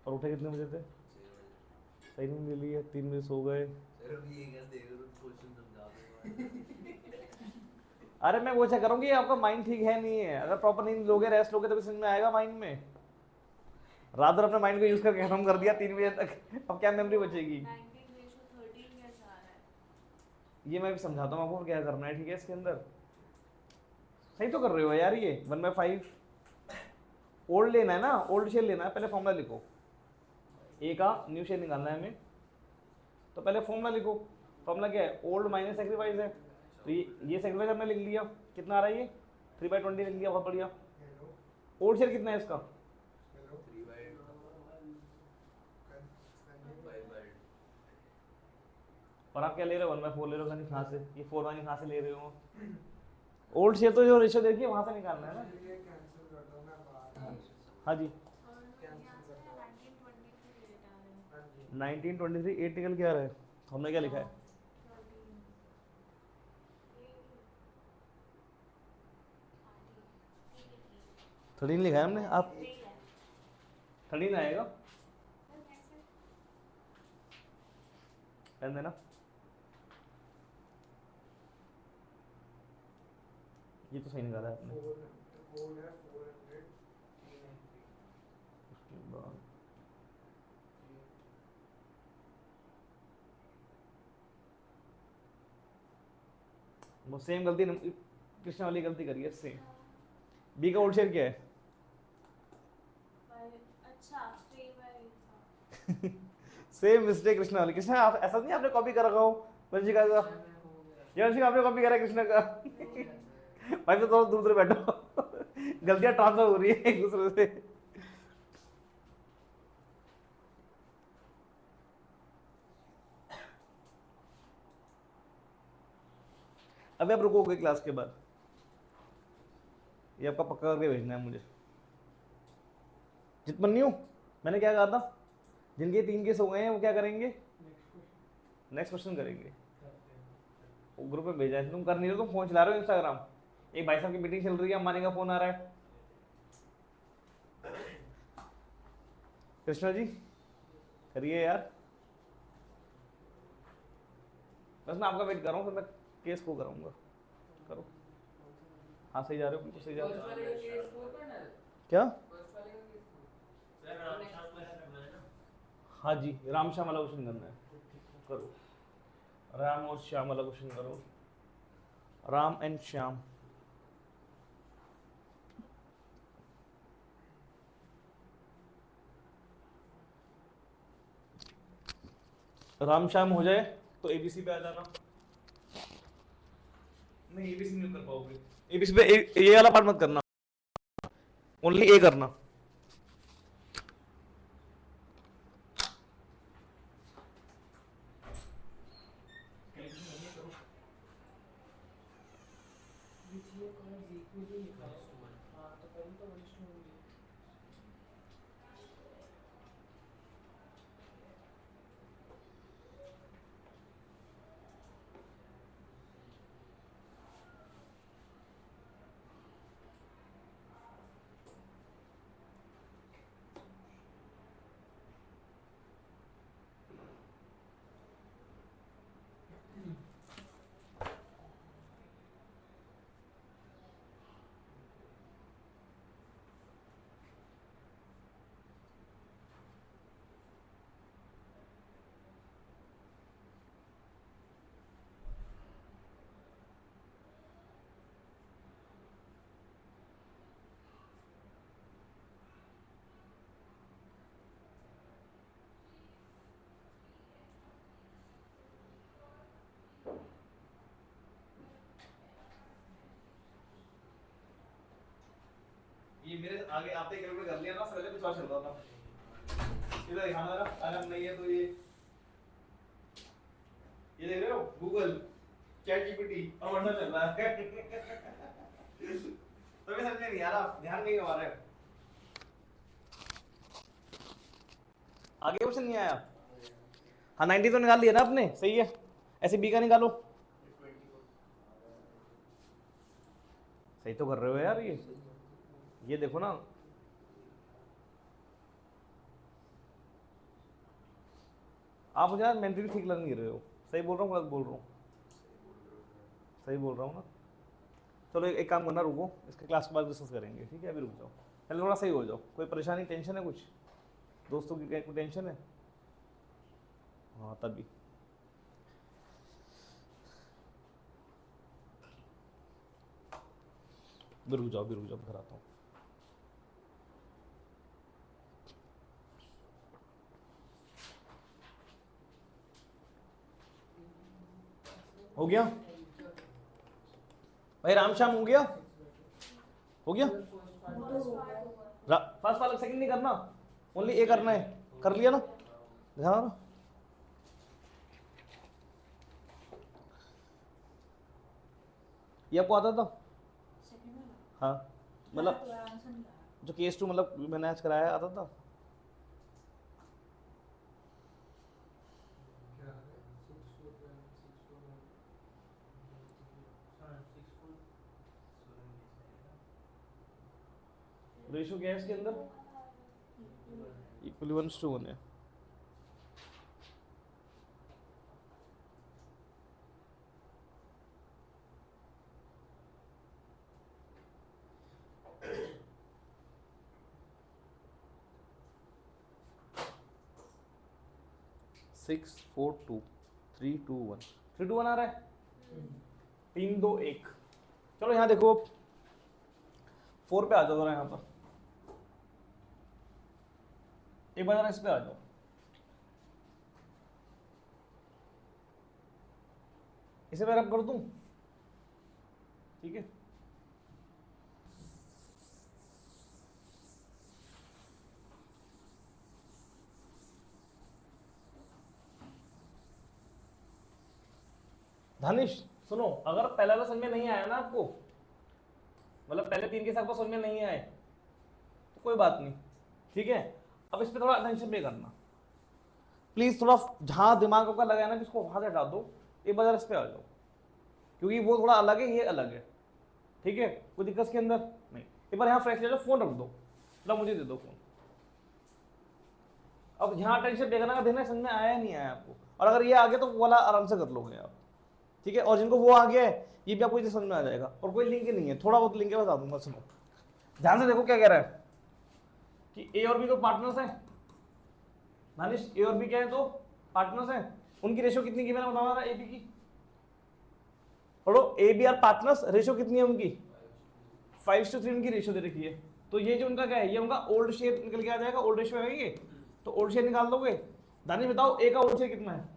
और उठे कितने बजे थे? सही नहीं मिली है, 3 बजे सो गए। अरे मैं वो चेक करूँगी आपका माइंड ठीक है नहीं है। अगर प्रॉपर नींद लोगे, रेस्ट लोगे, तभी समझ में आएगा माइंड में। रात भर अपने माइंड को यूज करके खत्म कर दिया 3 बजे तक, अब क्या मेमोरी बचेगी? 19/13 कैसे आ रहा है? ये मैं भी समझाता हूँ आपको क्या करना है, ठीक है? इसके अंदर सही तो कर रहे हो यार। ये 1/5 ओल्ड लेना है ना, ओल्ड शेयर लेना है। पहले फॉर्मूला लिखो, ए का न्यू शेयर निकालना है हमें, तो पहले फॉर्मूला लिखो। फॉर्मूला क्या है? ओल्ड माइनस सेक्रीफाइस है, तो ये सेक्रीफाइस हमने लिख लिया। कितना आ रहा है ये? 3/20 लिख लिया, बहुत बढ़िया। हेलो ओल्ड शेयर कितना है इसका? हेलो और आप क्या ले रहे हो? 1/4 ले रहे हो कहाँ से? ये 4/9 कहाँ से ले रहे हो? ओल्ड शेयर तो जो रेशियो देखिए वहाँ से निकालना है ना। ये कैंसिल कर दो, मैं बाहर हाँ जी, और यहाँ से 1923 डेटा आ रहा है। हाँ जी 1923 8 निकल के आ रहा है। हमने क्या लिखा है? 13 लिखा है हमने। आप 13 आएगा, पेन देना। ये तो सही निकाला है आपने। 4 है 400 उसके बाद वो सेम गलती कृष्णा वाली गलती करी है, सेम। बी का ओल्ड शेयर क्या है? अच्छा 3/8 सेम मिस्टेक कृष्णा वाली। कृष्णा आप ऐसा नहीं आपने कॉपी कर रखा हो वंशिका का? ये वंशिका आपने कॉपी करा है कृष्णा का? भाई तो थोड़ा दूर दूर बैठो, गलतियां ट्रांसफर हो रही है एक दूसरे से। अभी आप रुकोगे क्लास के बाद? ये आपका पक्का करके भेजना है मुझे। जितमन्यु, मैंने क्या कहा था? जिनके 3 केस हो गए हैं वो क्या करेंगे? नेक्स्ट क्वेश्चन करेंगे। ग्रुप में भेजा है, तुम कर नहीं रहे, तुम फोन चला रहे हो इंस्टाग्राम। एक भाई साहब की मीटिंग चल रही है, अंबानी का फोन आ रहा है। कृष्णा जी करिए यार, बस मैं आपका वेट कर रहा हूँ, फिर मैं केस को कराऊंगा। करो। हाँ सही जा रहे हो, बिल्कुल सही जा रहे हो। क्या? सर रामशाम वाला करना है ना? हाँ जी, राम श्याम वाला क्वेश्चन करना है। करो, राम और श्याम वाला क्वेश्चन करो। राम एंड श्याम। राम श्याम हो जाए तो एबीसी पे आ जाना। नहीं एबीसी नहीं कर पाओगे, एबीसी पे ये वाला पार्ट मत करना, ओनली ए करना। ये मेरे आगे आते ही कैलकुलेट कर लिया ना, पहले कुछ और चल रहा था। इधर दिखाना जरा, अगर नहीं है तो ये देख रहे हो गूगल चैट जीपीटी और व्हाट्सएप चल रहा है। तो भी समझे नहीं यार, आप ध्यान नहीं लगा रहे हो। आगे क्वेश्चन नहीं आया? हाँ 90 तो निकाल लिया ना आपने, सही है। ऐसे बी का निकालो, सही तो कर रहे हो यार। ये देखो ना, आप मुझे यार मेंटली ठीक लग नहीं रहे हो। सही बोल रहा हूँ गलत बोल रहा हूँ? सही बोल रहा हूँ ना। चलो एक काम करना, रुको, इसके क्लास के बाद डिस्कस करेंगे, ठीक है? अभी रुक जाओ, पहले थोड़ा सही हो जाओ। कोई परेशानी, टेंशन है कुछ? दोस्तों की कोई टेंशन है? हाँ तभी। रुक जाओ, घर आता हूँ। हो गया भाई? राम श्याम हो गया? हो गया? फर्स्ट वाला सेकंड नहीं करना, ओनली ए करना है। कर लिया ना? ध्यान ना। ये आपको आता था? सेकंड वाला हाँ, मतलब तो आंसर नहीं आया। जो केस 2 मतलब मैंने आज कराया, आता था? क्या है 6 रेशो क्या है इसके अंदर? इक्वली 1:1 है। सिक्स 4 2 3 2 1 3 2 1 आ रहा है। 3 2 1। चलो यहाँ देखो, 4 पे आ जाओ जरा। यहाँ पर एक बार जरा इस पे आ जाओ। इसे मैं रब कर दूं, ठीक है? धनिश सुनो, अगर पहला वाला समझ में नहीं आया ना आपको, मतलब पहले 3 के साथ आपको समझ में नहीं आए, तो कोई बात नहीं, ठीक है? अब इस पे थोड़ा अटेंशन पे करना प्लीज। थोड़ा जहां दिमाग आपका लगाया ना, इसको वहां से हटा दो। एक बार इस पे आ जाओ, क्योंकि वो थोड़ा अलग है, ये अलग है, ठीक है? कोई दिक्कत इसके अंदर नहीं। एक बार यहाँ फ्रेश ले जाओ, फोन रख दो, लो मुझे दे दो फोन। अब यहाँ अटेंशन देखना का देना, समझ में आया नहीं आया आपको? और अगर ये आ गया तो वो वाला आराम से कर लोगे आप, ठीक है? और जिनको वो आ गया है, ये भी आपको समझ में आ जाएगा। और कोई लिंक नहीं है, थोड़ा बहुत लिंक है, बता दूंगा। सुनो ध्यान से, देखो क्या कह रहा है कि ए और बी तो पार्टनर्स हैं। दानिश, ए और बी क्या है? तो पार्टनर्स हैं। उनकी रेशो कितनी की मैंने बताया था? ए बी की पढ़ो। A B are partners, ratio कितनी है उनकी? 5:3 उनकी रेशो दे रखी है। तो ये जो उनका क्या है, ये उनका ओल्ड शेयर निकल के आ जाएगा। ओल्ड रेशो है ये, तो ओल्ड शेयर निकाल दोगे। दानिश बताओ, ए का ओल्ड शेयर कितना है?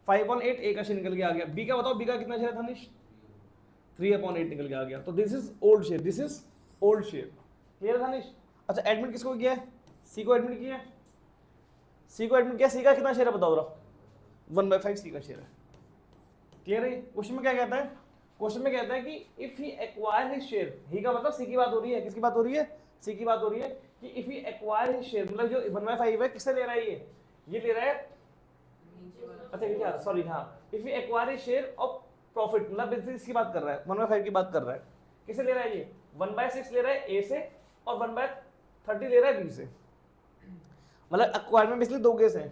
5/8 ए का शेयर निकल के आ गया। बी का बताओ, बी का कितना शेयर है दानिश? 3/8 निकल के आ गया। तो this is old share, this is old share. Clear है दानिश? अच्छा, एडमिट किसको किया है? सी को एडमिट किया है। सी को एडमिट किया। सी का कितना शेयर है बताओ? 1/5 सी का शेयर है। क्लियर है? क्वेश्चन में क्या कहता है? क्वेश्चन में कहता है कि if he acquire his share, he का मतलब सी की बात हो रही है। किसकी बात हो रही है? सी की बात हो रही है कि if he acquire his share, मतलब जो 1/5 है, किससे ले रहा है? ये ले रहा है, अच्छा क्या, सॉरी, हाँ, if he acquire his share of profit, मतलब बिजनेस इसकी बात कर रहा है, 1/5 की बात कर रहा है। किसे ले रहा है? ये 1/6 ले रहा है ए से, और 1/30 ले रहा है बी से। मतलब एक्वायर में बेसिकली 2 केस हैं।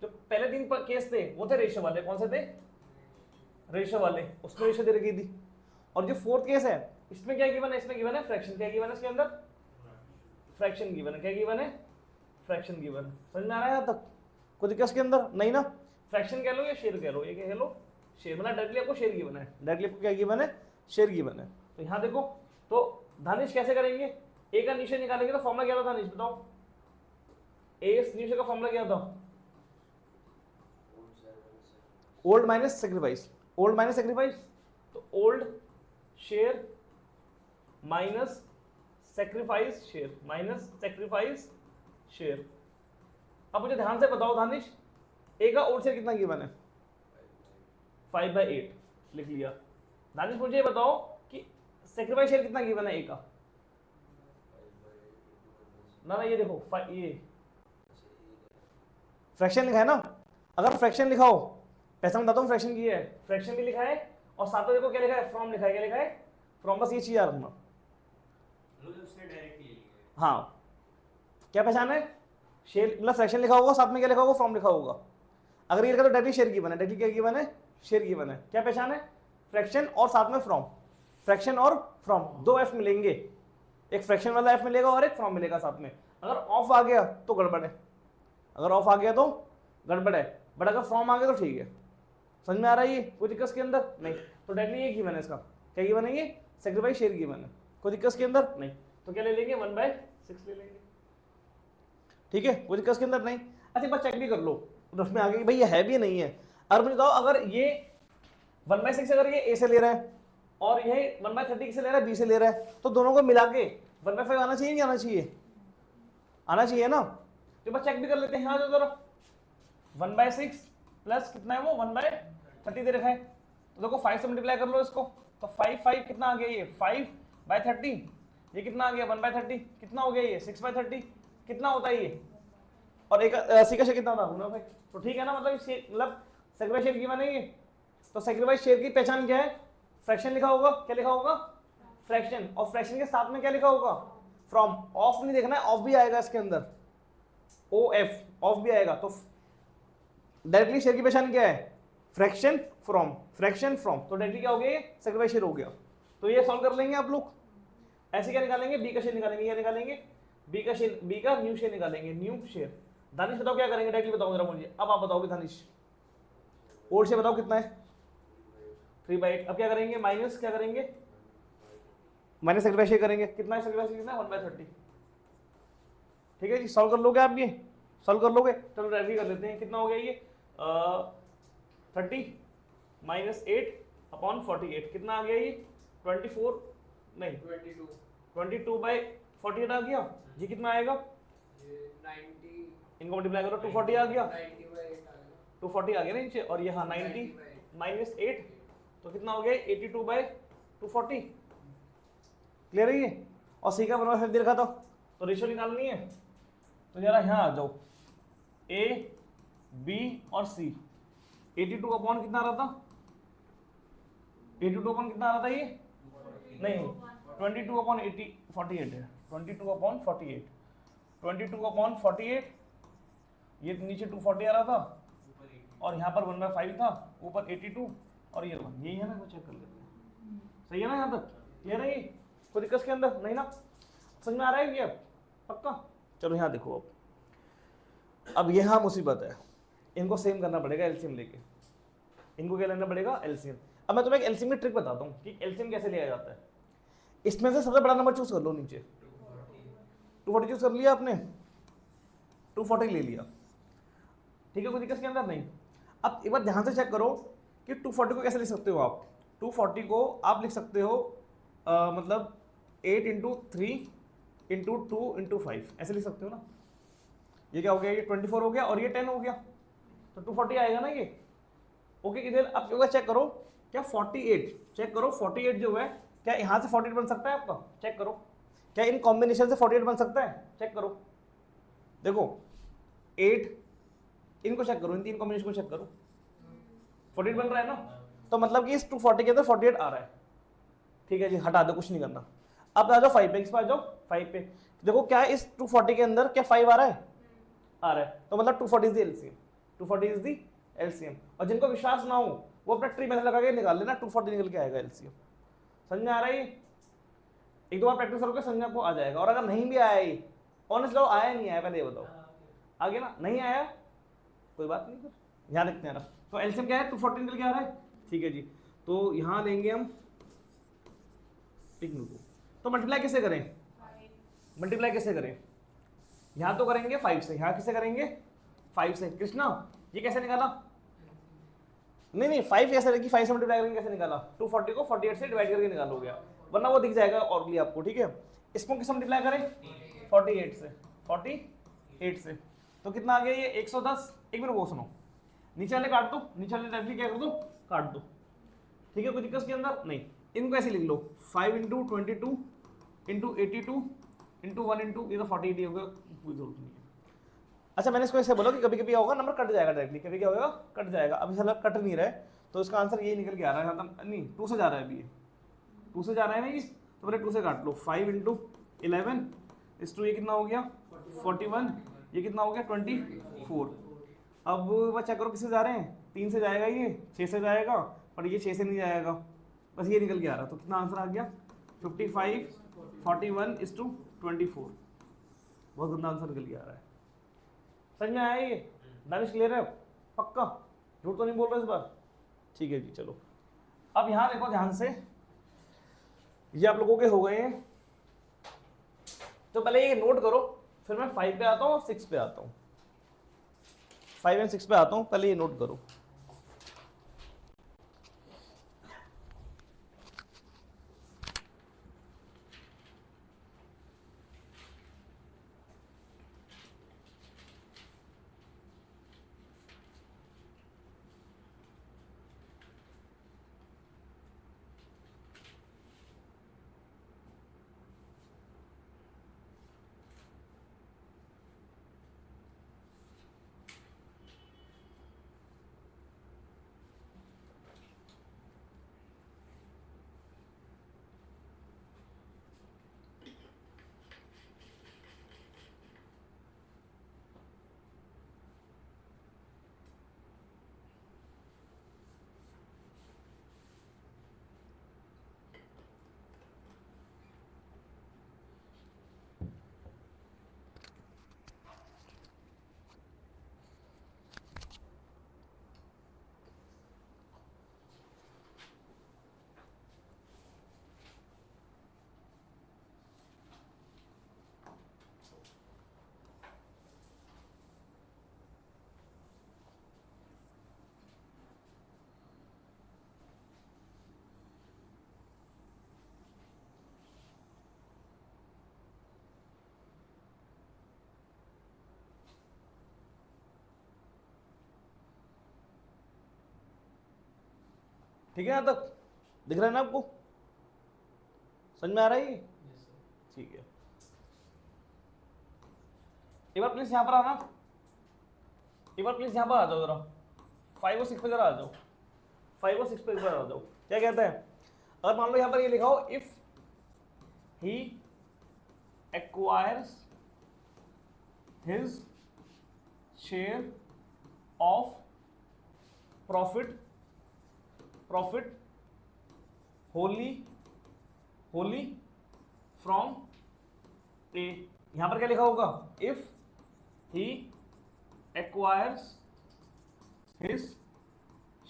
जो पहले 3 केस थे वो थे रेशो वाले। कौन से थे? रेशो वाले, उसमें रेशो दे रखी थी। और जो 4th केस है, इसमें क्या गिवन है? इसमें गिवन है फ्रैक्शन। क्या गिवन है इसके अंदर? फ्रैक्शन गिवन है। क्या गिवन है? Fraction given. समझ में आ रहा है यहाँ तक? कोई दिक्कत इसके अंदर नहीं ना? फ्रैक्शन कह लो या शेयर कह लो, ये कह लो शेयर, मतलब डायरेक्टली आपको शेयर गिवन है। डायरेक्टली आपको क्या गिवन है? शेयर गिवन है। तो यहाँ देखो, तो दानिश कैसे करेंगे? ए का निशे निकालेंगे तो फॉर्मूला क्या था दानिश बताओ? ए निशे का फॉर्मूला क्या था? Old minus sacrifice. Old minus sacrifice, तो old share minus sacrifice share, minus sacrifice share. अब मुझे ध्यान से बताओ दानिश, ए का ओल्ड शेयर कितना गिवन है? 5/8 लिख लिया। दानिश मुझे ये बताओ कि सेक्रीफाइस शेयर कितना गिवन है ए का? ना ये देखो, ये फ्रैक्शन लिखा है ना, अगर फ्रैक्शन लिखा हो, पहचान बताता हूँ फ्रैक्शन की है, फ्रैक्शन भी लिखा है और साथ में देखो क्या लिखा है, फ्रॉम लिखा है, क्या लिखा है, फ्रॉम, बस ये चीज याद रखना। उसने डायरेक्ट ले लिया। हाँ, क्या पहचान है, शेयर मतलब फ्रैक्शन लिखा होगा, साथ में क्या लिखा होगा, फ्रॉम लिखा होगा। अगर ये लिखा तो डायरेक्टली शेयर गिवन है, डायरेक्टली क्या गिवन है, शेयर गिवन है। क्या पहचान है, फ्रैक्शन और साथ में फ्रॉम, फ्रैक्शन और फ्रॉम, दो एफ मिलेंगे, एक फ्रैक्शन वाला एफ मिलेगा और एक फ्रॉम मिलेगा साथ में। अगर ऑफ आ गया तो गड़बड़ है, अगर ऑफ आ गया तो गड़बड़ है, बट अगर फ्रॉम आ गया तो ठीक है। समझ में आ रहा है ये, कोई दिक्कत के अंदर नहीं। तो डायरेक्टली ये गिवन है, इसका क्या गिवन है, ये सेक्रीफाइस शेयर गिवन है, कोई दिक्कत के अंदर नहीं। तो क्या ले लेंगे, 1/6 ले लेंगे, ठीक है, कोई दिक्कत के अंदर नहीं। अच्छा, बस चेक भी कर लो उसमें आगे भाई ये है भी नहीं है। और मुझे बताओ, अगर ये 1/6 अगर ये ए से ले रहा है और ये 1/30 से ले रहा है, बी से ले रहा है, तो दोनों को मिला के 1/5 आना चाहिए, नहीं आना चाहिए, आना चाहिए ना। तो बस चेक भी कर लेते हैं, यहाँ जरा 1/6 प्लस कितना है वो 1/30 दे रखा है, तो देखो 5 से मल्टीप्लाई कर लो इसको, तो 5 कितना आ गया, ये 5/30, ये कितना आ गया 1/30, कितना हो गया ये 6/30, कितना होता है ये, और एक सी का शेयर कितना होता है भाई, तो ठीक है ना, मतलब सेक्रीफाइस शेयर की माने ये। तो सेक्रीफाइस शेयर की पहचान क्या है, फ्रैक्शन लिखा होगा, क्या लिखा होगा, फ्रैक्शन, और फ्रैक्शन के साथ में क्या लिखा होगा, फ्रॉम। ऑफ नहीं देखना है, ऑफ भी आएगा इसके अंदर, ओ एफ, ऑफ भी आएगा। तो डायरेक्टली शेयर की पहचान क्या है, फ्रैक्शन फ्रॉम, फ्रैक्शन फ्रॉम, तो डायरेक्टली क्या हो गया, सेक्रीफाइस शेयर हो गया। तो ये सॉल्व कर लेंगे आप लोग, ऐसे क्या निकालेंगे, बी का शेयर निकालेंगे, क्या निकालेंगे, बी का शेयर, बी का न्यू शेयर निकालेंगे, न्यू शेयर। दानिश बताओ क्या करेंगे, डायरेक्टली बताओ जरा मुझे, अब आप बताओगे दानिश, ओल्ड शेयर बताओ कितना है, 3/8। अब क्या करेंगे, माइनस क्या करेंगे, माइनस सेक्रीफाइस शेयर करेंगे, कितना है सेक्रीफाइस, कितना है 1/30, ठीक है जी। सॉल्व कर लोगे आप, ये सॉल्व कर लोगे, चलो रेडी कर लेते हैं, कितना हो गया ये 30 - 8/48, कितना आ गया ये 24 नहीं 22/48 आ गया, ये कितना आएगा, 90 इनको मल्टीप्लाई करो, 240 आ गया, 90/8 आ गया। 240 आ गया ना नीचे, और ये हाँ 90 - 8, तो कितना हो गया 82/240, क्लियर है ये। और सी का 1/5 दे रखा था, तो रेशियो निकालनी है, तो जरा यहाँ आ जाओ, ए बी और सी, 82 अपॉन कितना आ रहा था, 82 अपॉन कितना आ रहा था ये, नहीं 22/48 है, 22/48, 22/48, ये नीचे 240 आ रहा था और यहाँ पर 1/5 था, ऊपर 82 और ये 1, यही है ना, चेक कर लेते हैं, सही है ना, यहाँ तक क्लियर है ये, कोई दिक्कत के अंदर नहीं ना, समझ में आ रहा है ये पक्का। चलो यहाँ देखो, अब यहाँ मुसीबत है, इनको सेम करना पड़ेगा एलसीएम लेके, इनको क्या लेना पड़ेगा, एलसीएम। अब मैं तुम्हें एक एलसीएम की ट्रिक बताता हूँ कि एलसीएम कैसे लिया जाता है। इसमें से सबसे बड़ा नंबर चूज कर लो, नीचे 240 चूज कर लिया आपने, 240 ले लिया, ठीक है, कोई दिक्कत के अंदर नहीं। अब एक बार ध्यान से चेक करो कि 240 को कैसे लिख सकते हो आप, 240 को आप लिख सकते हो मतलब 8 × 3 × 2 × 5 ऐसे लिख सकते हो ना। ये क्या हो गया, ये 24 हो गया और ये 10 हो गया, तो 240 आएगा ना ये, ओके। इधर अब एक बार चेक करो, क्या 48, चेक करो 48 जो है, क्या यहाँ से 48 बन सकता है आपका, चेक करो, क्या इन कॉम्बिनेशन से 48 बन सकता है, चेक करो, देखो 8, इनको चेक करो, इन तीन कॉम्बिनेशन को चेक करो, 48 बन रहा है ना, तो मतलब कि इस 240 के अंदर 48 आ रहा है, ठीक है जी, हटा दो, कुछ नहीं करना। अब आ जाओ 5 पे, इस पर आ जाओ 5 पे, देखो क्या इस 240 के अंदर क्या 5 आ रहा है, आ रहा है, तो मतलब 240 is the LCM, 240 is the LCM. और जिनको विश्वास ना हो वो अपना ट्री मेथड लगा के निकाल लेना, 240 निकल के आएगा एलसीएम। समझ में आ रहा है, एक दो बार प्रैक्टिस करोगे समझ आपको आ जाएगा। और अगर नहीं भी आया ये ऑनेस्ट लो, आया नहीं आया पहले ये बताओ, आ गया ना, नहीं आया कोई बात नहीं, फिर ध्यान रखते हैं। तो एलसीएम क्या है, 240 निकल के आ रहा है, ठीक है जी। तो यहाँ लेंगे हम तो मल्टीप्लाई कैसे करें, मल्टीप्लाई कैसे करें, यहाँ तो करेंगे 5 से, यहाँ किसे करेंगे 5 से, कृष्णा ये कैसे निकाला, नहीं 5 कैसे लगी, 5 से मल्टीप्लाई करेंगे कैसे निकाला, 240 को 48 से डिवाइड करके निकाल हो गया, वरना वो दिख जाएगा और भी आपको, ठीक है। इसको किस मल्टीप्लाई करें, 48 से, तो कितना आ गया ये 110। एक मिनट वो सुनो, नीचे वाले काट दो, नीचे वाले डायरेक्टली क्या कर दो, काट दो, ठीक है, कोई दिक्कत के अंदर नहीं। इनको ऐसे लिख लो, 5 × 22 × 82 × 1 × ये तो 48 हो गया, कोई जरूरत नहीं है। अच्छा मैंने इसको ऐसे बोला कि कभी कभी होगा नंबर कट जाएगा डायरेक्टली, कभी क्या होगा कट जाएगा, अभी साला कट नहीं रहा है, तो इसका आंसर ये निकल के आ रहा है, मतलब नहीं 2 से जा रहा है अभी, ये 2 से जा रहा है ना ये, तो पहले 2 से काट लो, 5 × 11 इस टू ये कितना हो गया 41, ये कितना हो गया 24। अब बस चेक करो किससे जा रहे हैं, 3 से जाएगा ये, 6 से जाएगा, पर ये 6 से नहीं जाएगा, बस ये निकल के आ रहा, तो कितना आंसर आ गया 55 41 इस टू 24। बहुत गंदा आंसर निकल के आ रहा है। समझ में आया ये? दानिश क्लियर है पक्का? झूठ तो नहीं बोल रहे इस बार? ठीक है जी चलो। अब यहाँ देखो ध्यान से, ये आप लोगों के हो गए हैं, तो पहले ये नोट करो, फिर मैं 5 पे आता हूँ और 6 पे आता हूँ, 5 और 6 पे आता हूँ, पहले ये नोट करो। ठीक है यहाँ तक दिख रहा है ना आपको? समझ में आ रहा है ये? ठीक है, एक बार प्लीज यहाँ पर आना, एक बार प्लीज यहाँ पर आ जाओ जरा, 5 और 6 पे जरा आ जाओ, 5 और 6 पे एक बार आ जाओ। क्या कहते हैं, अगर मान लो यहाँ पर ये लिखा हो if he acquires his share of profit wholly from A, यहां पर क्या लिखा होगा, if he acquires his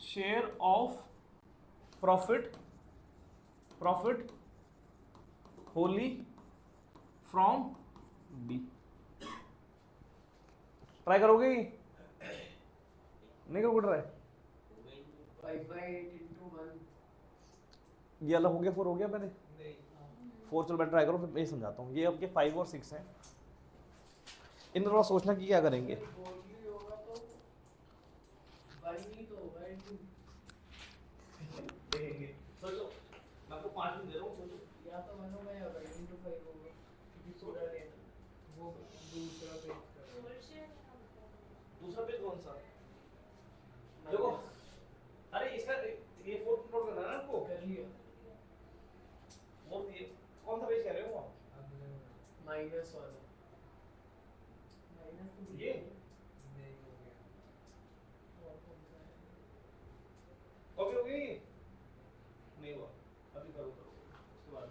share of profit wholly from B. Try करोगे? नहीं करोगे ट्राई? 5 by 8 into 1 ये अलग हो गया, 4 हो गया मैंने, 4 चलो मैं ट्राई करो, फिर मैं समझाता हूँ। ये आपके 5 और 6 हैं, इन थोड़ा सोचना कि क्या करेंगे। होगा तो 1 ही तो होगा into देखेंगे, सोचो मैं आपको 5 दिन दे रहा हूँ, सोचो। या तो 1 होगा या 1 into 5 होगा, क्योंकि पूरा लेना वो दूसरा पेज दूसरा पेज कौन सा? देखो अरे इसका ये 4 नोट करना है ना आपको, कर लिया। और ये कौन सा पेज कह रहे हो आप? माइनस वाला, माइनस तो ये नहीं हो गया, कॉपी हो गई? नहीं हुआ, अभी करो उसके बाद।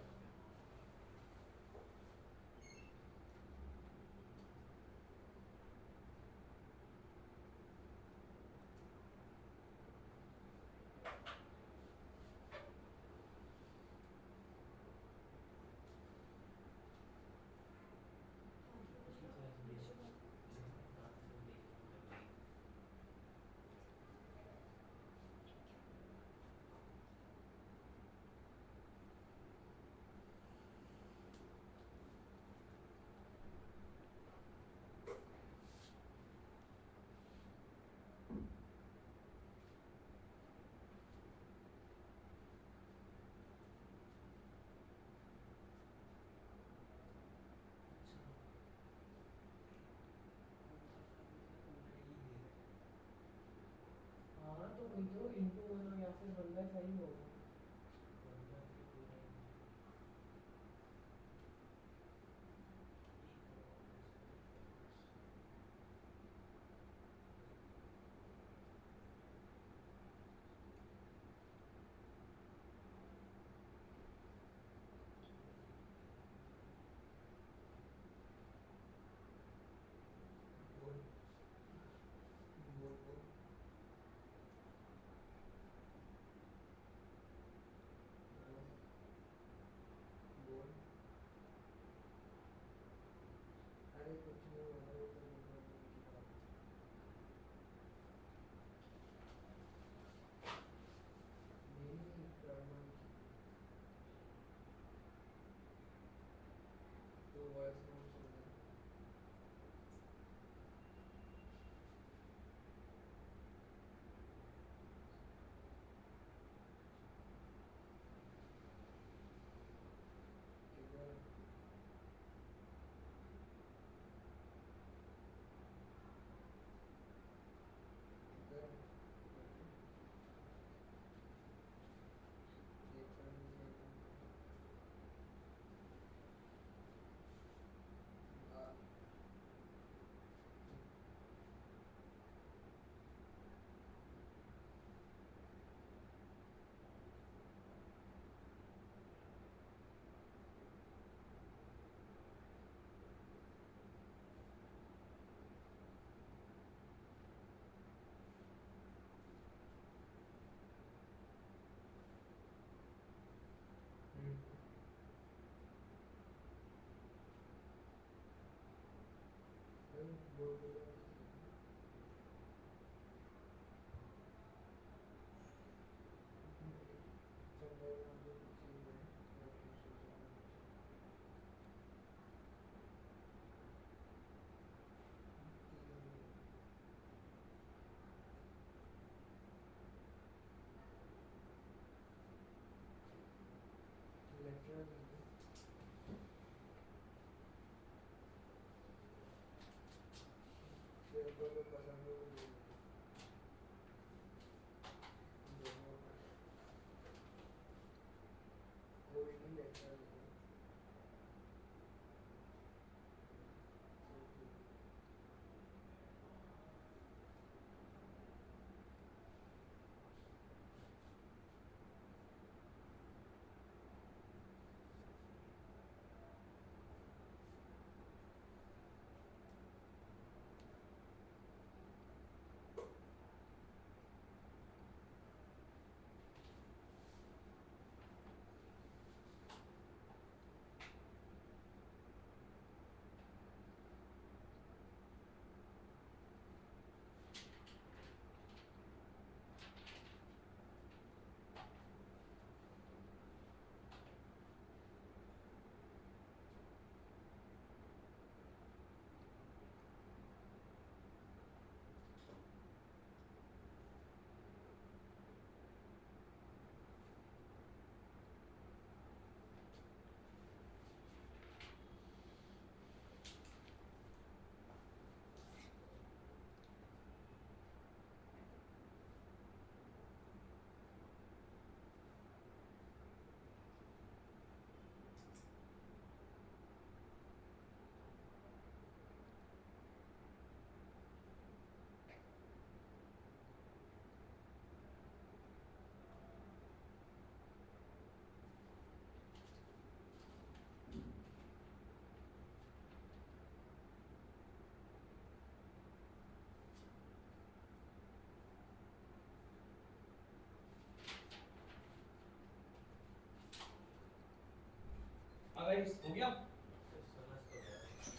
गाइस हो गया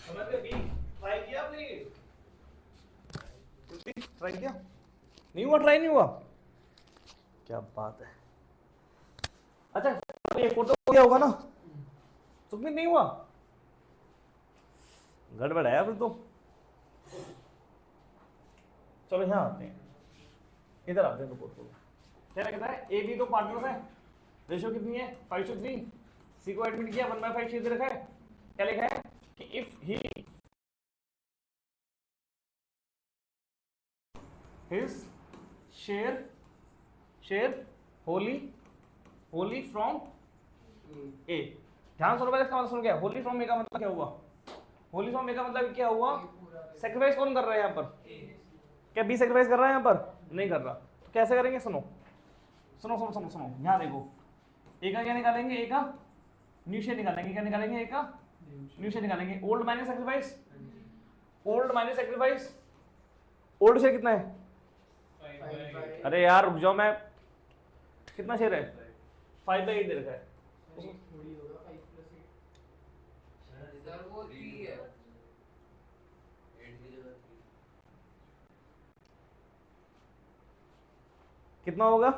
समझ गए बी ट्राई किया आपने ट्राई किया नहीं हुआ ट्राई नहीं हुआ क्या बात है अच्छा ये फोटो हो गया होगा ना सुखमीत नहीं हुआ गड़बड़ है फिर तो चलो यहाँ आते हैं इधर आते हैं तो फोटो क्या कहता है ए बी तो पार्टनर्स है रेशियो कितनी है 5:3 सी को एडमिट किया 1/5 सीधे रखा है क्या लिखा है कि if he his share wholly from A. ध्यान सुनो पहले, इसका मतलब सुन क्या, होली फ्रॉम ए का मतलब क्या हुआ, होली फ्रॉम ए का मतलब क्या हुआ, सेक्रीफाइस कौन कर रहा है यहाँ पर, क्या बी सेक्रीफाइस कर रहा है यहाँ पर, नहीं कर रहा। तो कैसे करेंगे, सुनो सुनो सुनो सुनो सुनो, यहाँ देखो, ए का क्या निकालेंगे, ए का न्यू शेयर निकालेंगे, क्या निकालेंगे, ए का न्यू शेयर निकालेंगे, old minus sacrifice, old minus sacrifice, old share कितना है, अरे यार रुक जाओ, मैं कितना शेयर है, 5/8 दे रखा है, थोड़ी होगा 5 + 8 सर वो 3 है 8 की जगह 3 कितना होगा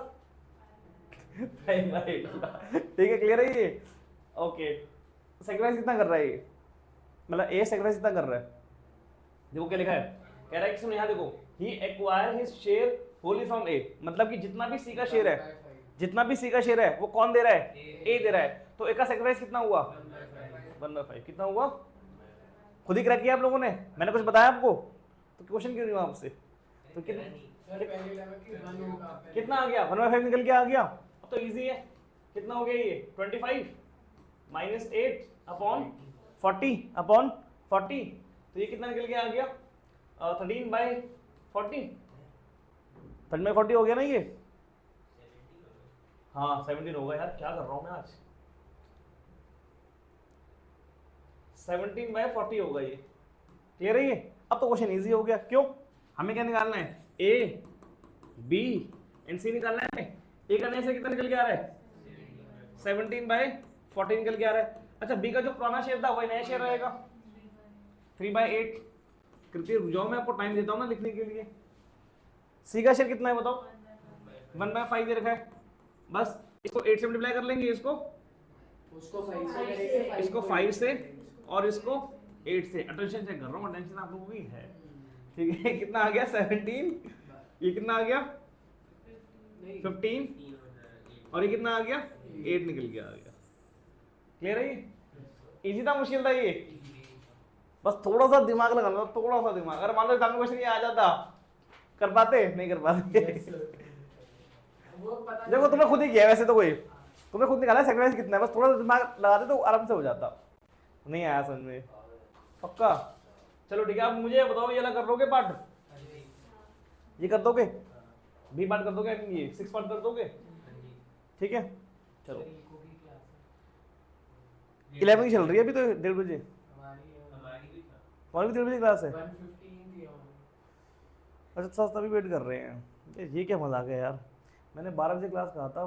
5/8 ठीक है, क्लियर है ये, ओके। सेक्रीफाइस कितना कर रहा है ये, मतलब ए सेक्रीफाइस कितना कर रहा है, देखो क्या लिखा है, कह रहा है कि सुनो यहाँ देखो, he acquire his share wholly from A, मतलब कि जितना भी सी का शेयर है, जितना भी सी का शेयर है वो कौन दे रहा है, ए दे रहा है, तो ए का सेक्रीफाइस कितना हुआ 1/5, कितना हुआ, खुद ही क्रैक किया आप लोगों ने, मैंने कुछ बताया आपको, तो क्वेश्चन क्यों नहीं हुआ आपसे, तो सर पहले लगा कि 1 होगा, कितना आ गया 1/5 निकल के आ गया, अब तो इजी है, कितना हो गया ये 25 - 8 अपॉन 40, तो ये कितना निकल के आ गया 13/40, 13/40 हो गया ना ये, हाँ 17 होगा यार, क्या कर रहा हूँ मैं आज, 17/40 होगा ये, क्लियर है ये। अब तो क्वेश्चन इजी हो गया, क्यों, हमें क्या निकालना है, ए बी एंड सी निकालना है, ए का नया से कितना निकल के आ रहा है 17/40 निकल के आ रहा है। अच्छा बी का जो पुराना शेयर था वही नया शेयर रहेगा 3/8, कृपया रुक जाओ, मैं आपको टाइम देता हूँ ना लिखने के लिए। सी का शेयर कितना है बताओ, 1/5 दे रखा है, बस इसको 8 से मल्टीप्लाई कर लेंगे, इसको उसको 5 से करेंगे, इसको 5 से और इसको 8 से, अटेंशन चेक कर रहा हूँ, अटेंशन आप लोगों की है, ठीक है। कितना आ गया 17, ये कितना आ गया 15 और ये कितना आ गया 8 निकल के आ गया, क्लियर है ये, इजी था मुश्किल था ये, बस थोड़ा सा दिमाग लगाना, थोड़ा सा दिमाग, अगर मान लो एग्जाम में क्वेश्चन ये आ जाता कर पाते, नहीं कर पाते वो पता देखो तुमने खुद ही किया है वैसे, तो कोई तुमने खुद निकाला सेक्रीफाइस कितना है, बस थोड़ा सा दिमाग लगाते तो आराम से हो जाता, नहीं आया समझ में, पक्का। चलो ठीक है, अब मुझे बताओ ये वाला कर दोगे पार्ट, ये कर दोगे, बी पार्ट कर दोगे, ये 6 पार्ट कर दोगे, ठीक है। चलो 11 की चल रही है अभी तो 1:30 बजे, हमारी भी था और भी 1:30 बजे क्लास है, 115 थी और अच्छा सर तभी वेट कर रहे हैं, ये क्या मजाक है यार, मैंने 12 बजे क्लास कहा था,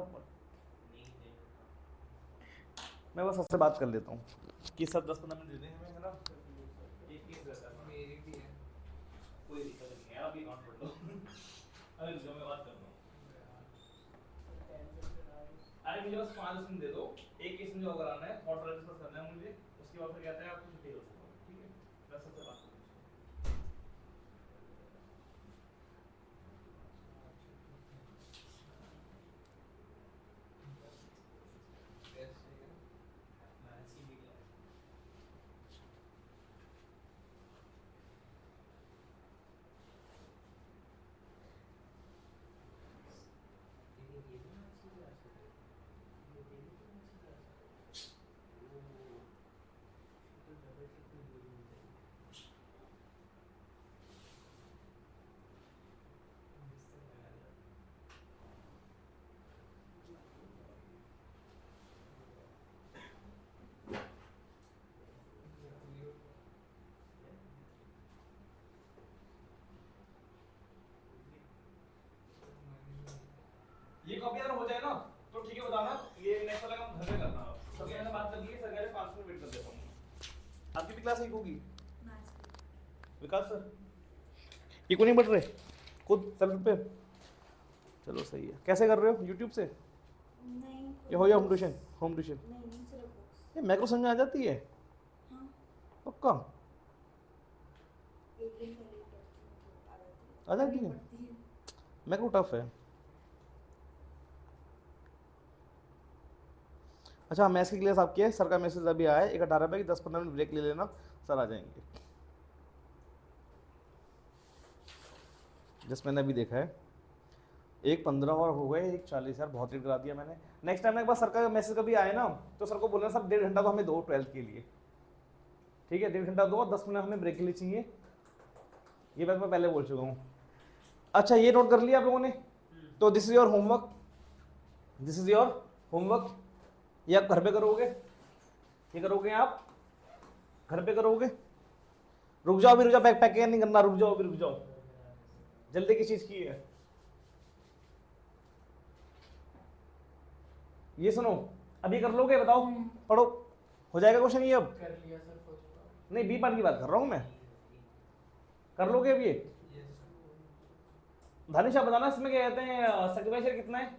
मैं बस सबसे बात कर लेता हूँ कि सर 10-15 मिनट दे दें हमें, है ना, एक केस रहता है, मेरी भी है, कोई दिक्कत नहीं है, आप ये काउंट कर लो, अरे जो मैं बात कर रहा हूँ, अरे मुझे बस 5 दिन दे दो, एक केस मुझे और कराना है, हॉट रजिस्टर करना है मुझे, उसके बाद फिर कहते हैं आपको छुट्टी हो दूंगा, ठीक है, बस सबसे बात करूँ। ये कॉपी अगर हो जाए ना तो ठीक है, बताना, ये नेक्स्ट वाला काम घर में करना, क्योंकि मैंने बात कर ली है, सर कह रहे 5 मिनट वेट कर देता हूँ। आपकी भी क्लास एक होगी विकास सर, ये क्यों नहीं बढ़ रहे खुद सेल्फ पे, चलो सही है। कैसे कर रहे हो, यूट्यूब से नहीं या हो या होम ट्यूशन, होम ट्यूशन, नहीं सिर्फ बुक्स। ये मैक्रो समझ में आ जाती है हाँ पक्का, एक दिन पहले पढ़ती हूँ तो आ जाती है। आ जाती है, पढ़ती हूँ। मैक्रो टफ है। अच्छा मैथ्स की क्लास आपकी है, सर का मैसेज अभी आया है 1:18 पे कि 10-15 मिनट ब्रेक ले लेना, सर आ जाएंगे, जस्ट मैंने अभी देखा है, एक 15 और हो गए, एक 40 यार, बहुत लेट करा दिया मैंने। नेक्स्ट टाइम एक बार सर का मैसेज कभी आए ना तो सर को बोलना सर 1.5 घंटा तो हमें दो 12th के लिए, ठीक है 1.5 घंटा दो और 10 मिनट हमें ब्रेक के लिए चाहिए, ये बात मैं पहले बोल चुका हूँ। अच्छा ये नोट कर लिया आप लोगों ने, तो this is your homework, this is your homework, ये आप घर पे करोगे, ये करोगे आप घर पे करोगे। रुक जाओ अभी, रुक जाओ, बैग पैक नहीं करना, रुक जाओ अभी, रुक जाओ, जल्दी किस चीज की है ये सुनो, अभी कर लोगे बताओ, पढ़ो, हो जाएगा क्वेश्चन ये अब? कर लिया सर फर्स्ट नहीं बी पार्ट की बात कर रहा हूँ मैं, कर लोगे अभी ये? धानिश आप बताना इसमें क्या कहते हैं, सेक्रीफाइस कितना है?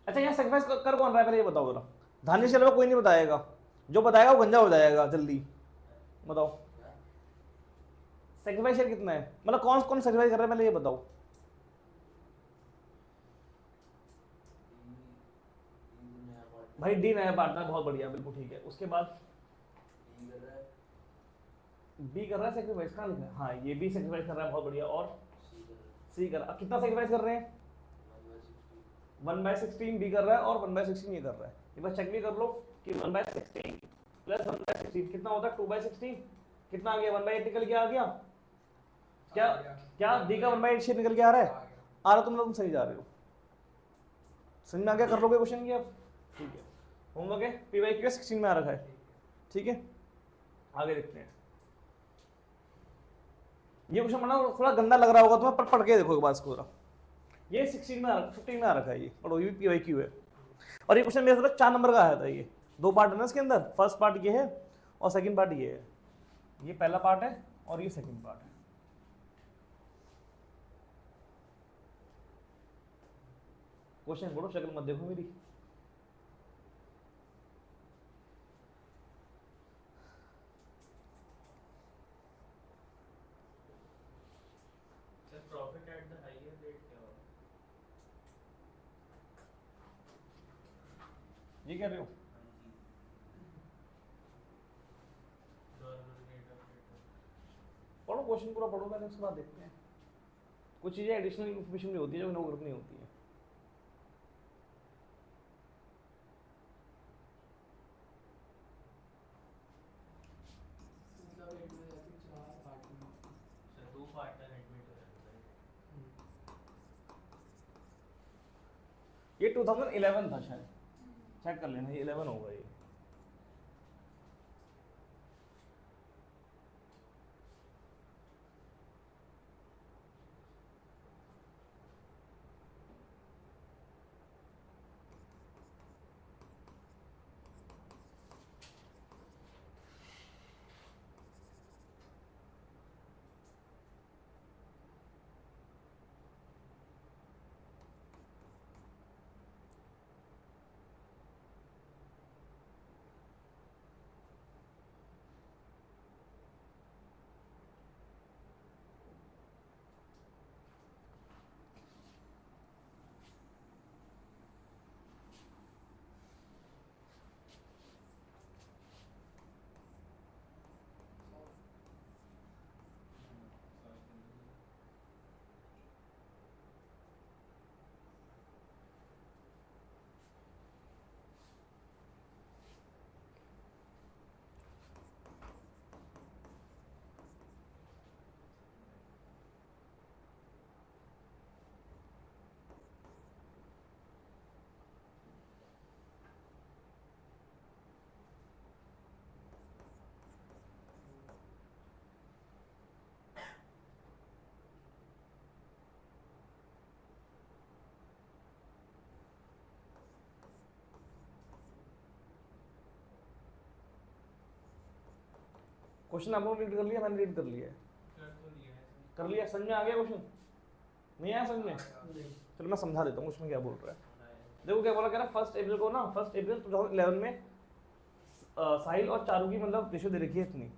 अच्छा यहाँ सेक्रीफाइस कर कौन रहा है पहले ये बताओ जरा। धानिश के अलावा कोई नहीं बताएगा, जो बताएगा वो गंजा हो जाएगा, जल्दी बताओ सेक्रीफाइस कितना है, मतलब कौन कौन सेक्रीफाइस कर रहा है पहले ये बताओ। भाई डी नया पार्टनर, बहुत बढ़िया, बिल्कुल ठीक है। उसके बाद बी कर रहा है सेक्रीफाइस, कहाँ लिखा है? हाँ ये भी सेक्रीफाइस कर रहा है, बहुत बढ़िया। और सी कर रहा है, कितना सेक्रीफाइस कर रहे हैं? 1/16 बी कर रहा है और 1/16 ये कर रहा है। ये बस चेक भी कर लो कि 1/16 प्लस 1/16 कितना होता है? 2/16 कितना आ गया? 1/8 निकल के आ गया क्या? क्या डी का 1/8 शेप निकल के आ रहा है? आ रहा, तुम लोग सही जा रहे हो, समझ में आ गया? कर लोगे क्वेश्चन की अब, ठीक है। होमवर्क है PYQ 16 में आ रखा है, ठीक है। आगे देखते हैं, ये क्वेश्चन बना थोड़ा गंदा लग रहा होगा तुम्हें, पर पढ़ के देखो एक बार इसको जरा। ये 16 में 15 में आ रखा है, ये पढ़ो, ये PYQ है। और ये क्वेश्चन मेरे साथ 4 नंबर का आया था। ये 2 पार्ट है ना इसके अंदर, फर्स्ट पार्ट ये है और सेकंड पार्ट ये है। ये पहला पार्ट है और ये सेकंड पार्ट है। क्वेश्चन पढ़ो, शक्ल मत देखो मेरी। Sir profit at the higher rate क्या होगा? ये कह रहे हो? पढ़ो क्वेश्चन पूरा पढ़ो पहले, उसके बाद देखते हैं। कुछ चीजें एडिशनल इन्फॉर्मेशन भी होती है जो नोट करनी होती है। सर 2 पार्टनर एडमिट हो जाते हैं। ये 2011 था शायद, चेक कर लेना, ये 11 होगा ये। क्वेश्चन आप लोगों ने रीड कर लिया? मैंने रीड कर लिया है। कर तो लिया है सर। कर लिया? समझ में आ गया क्वेश्चन? नहीं आया समझ में? चलो मैं समझा देता हूँ उसमें क्या बोल रहा है। देखो क्या बोला, कह रहा 1 अप्रैल को ना, 1 अप्रैल 2011 में साहिल और चारू की मतलब रेशो दे रखी है इतनी।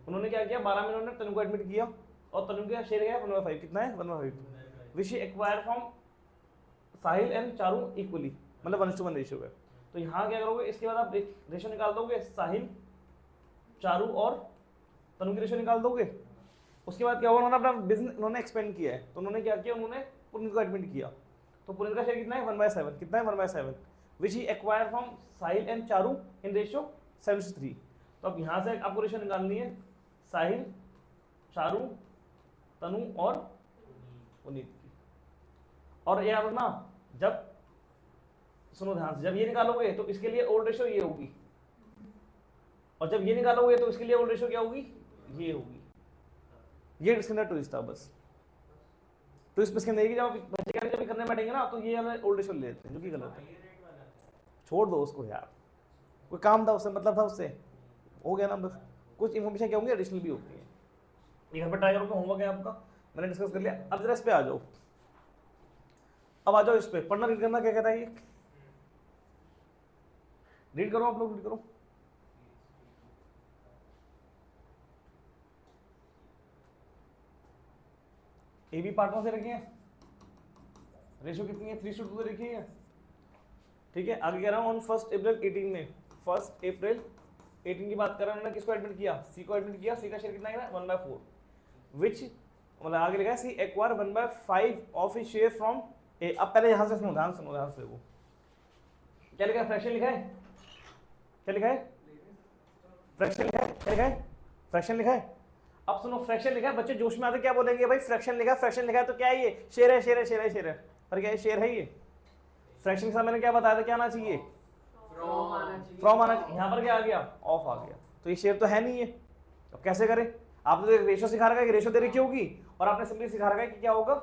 उन्होंने क्या किया, 12 मिनट में तनु को एडमिट किया और तनु का शेयर गया 1/5। कितना है? 1/5। Which acquire from Sahil and Charu equally, मतलब 1:1 रेशियो है। तो यहाँ क्या करोगे, इसके बाद आप रेशो निकाल दोगे, साहिल चारू और तनु की रेशो निकाल दोगे। उसके बाद क्या हुआ, उन्होंने अपना बिजनेस उन्होंने एक्सपेंड किया है, तो उन्होंने क्या किया, उन्होंने पुनीत को एडमिट किया, तो पुनीत का शेयर कितना है 1/7, कितना है 1/7, which he acquire from Sahil and Charu in ratio 7:3। तो अब यहाँ से आपको रेशियो निकालनी है साहिल, चारू, तनु और पुनीत की। और याद रखना, जब सुनो ध्यान से, जब ये निकालोगे तो इसके लिए ओल्ड रेशियो ये होगी, और जब ये निकालोगे तो इसके लिए ओल्ड रेशियो क्या होगी, ये होगी। ये इसके अंदर ट्विस्ट था बस। तो इस इसके अंदर जब करने बैठेंगे ना तो ये हमें ओल्ड रेशियो ले लेते हैं, जो कि गलत है। छोड़ दो उसको यार, कोई काम था उससे, मतलब था उससे, हो गया ना बस। कुछ इन्फॉर्मेशन क्या होंगी एडिशनल भी होती है। ये घर पर ट्राई करो, होमवर्क है आपका, मैंने डिस्कस कर लिया। अब जरा इस पे आ जाओ, अब आ जाओ इस पे, पढ़ना रीड करना क्या कहता है ये, रीड करो आप लोग, रीड करो। ए बी पार्टनर से रखी है, रेशियो कितनी है 3:2 से रखी है, ठीक है। आगे कह रहा हूँ ऑन 1 अप्रैल 18 में, 1 अप्रैल 18 की बात कर रहा हूँ, उन्होंने किसको एडमिट किया, सी को एडमिट किया। सी का शेयर कितना है 1/4, विच मतलब आगे लिखा है C acquire 1/5 of his share from A. अब पहले यहाँ से सुनो, ध्यान सुनो, ध्यान से देखो क्या लिखा है, फ्रैक्शन लिखा है, क्या लिखा है, फ्रैक्शन लिखा है, क्या लिखा है, फ्रैक्शन लिखा है। अब सुनो, फ्रैक्शन लिखा है, बच्चे जोश में आते क्या बोलेंगे, भाई फ्रैक्शन लिखा है, फ्रैक्शन लिखा है तो क्या है ये, शेयर है, शेयर है, शेयर है, शेयर है, पर क्या है, शेयर है ये। फ्रैक्शन के साथ मैंने क्या बताया था, क्या आना चाहिए, फ्रॉम आना चाहिए, यहाँ पर क्या आ गया, ऑफ आ गया, तो ये शेयर तो है नहीं है। अब कैसे करें, आपने रेशो सिखा रखा है कि रेशो दे रखी होगी, और आपने सिंपली सिखा रखा है कि क्या होगा,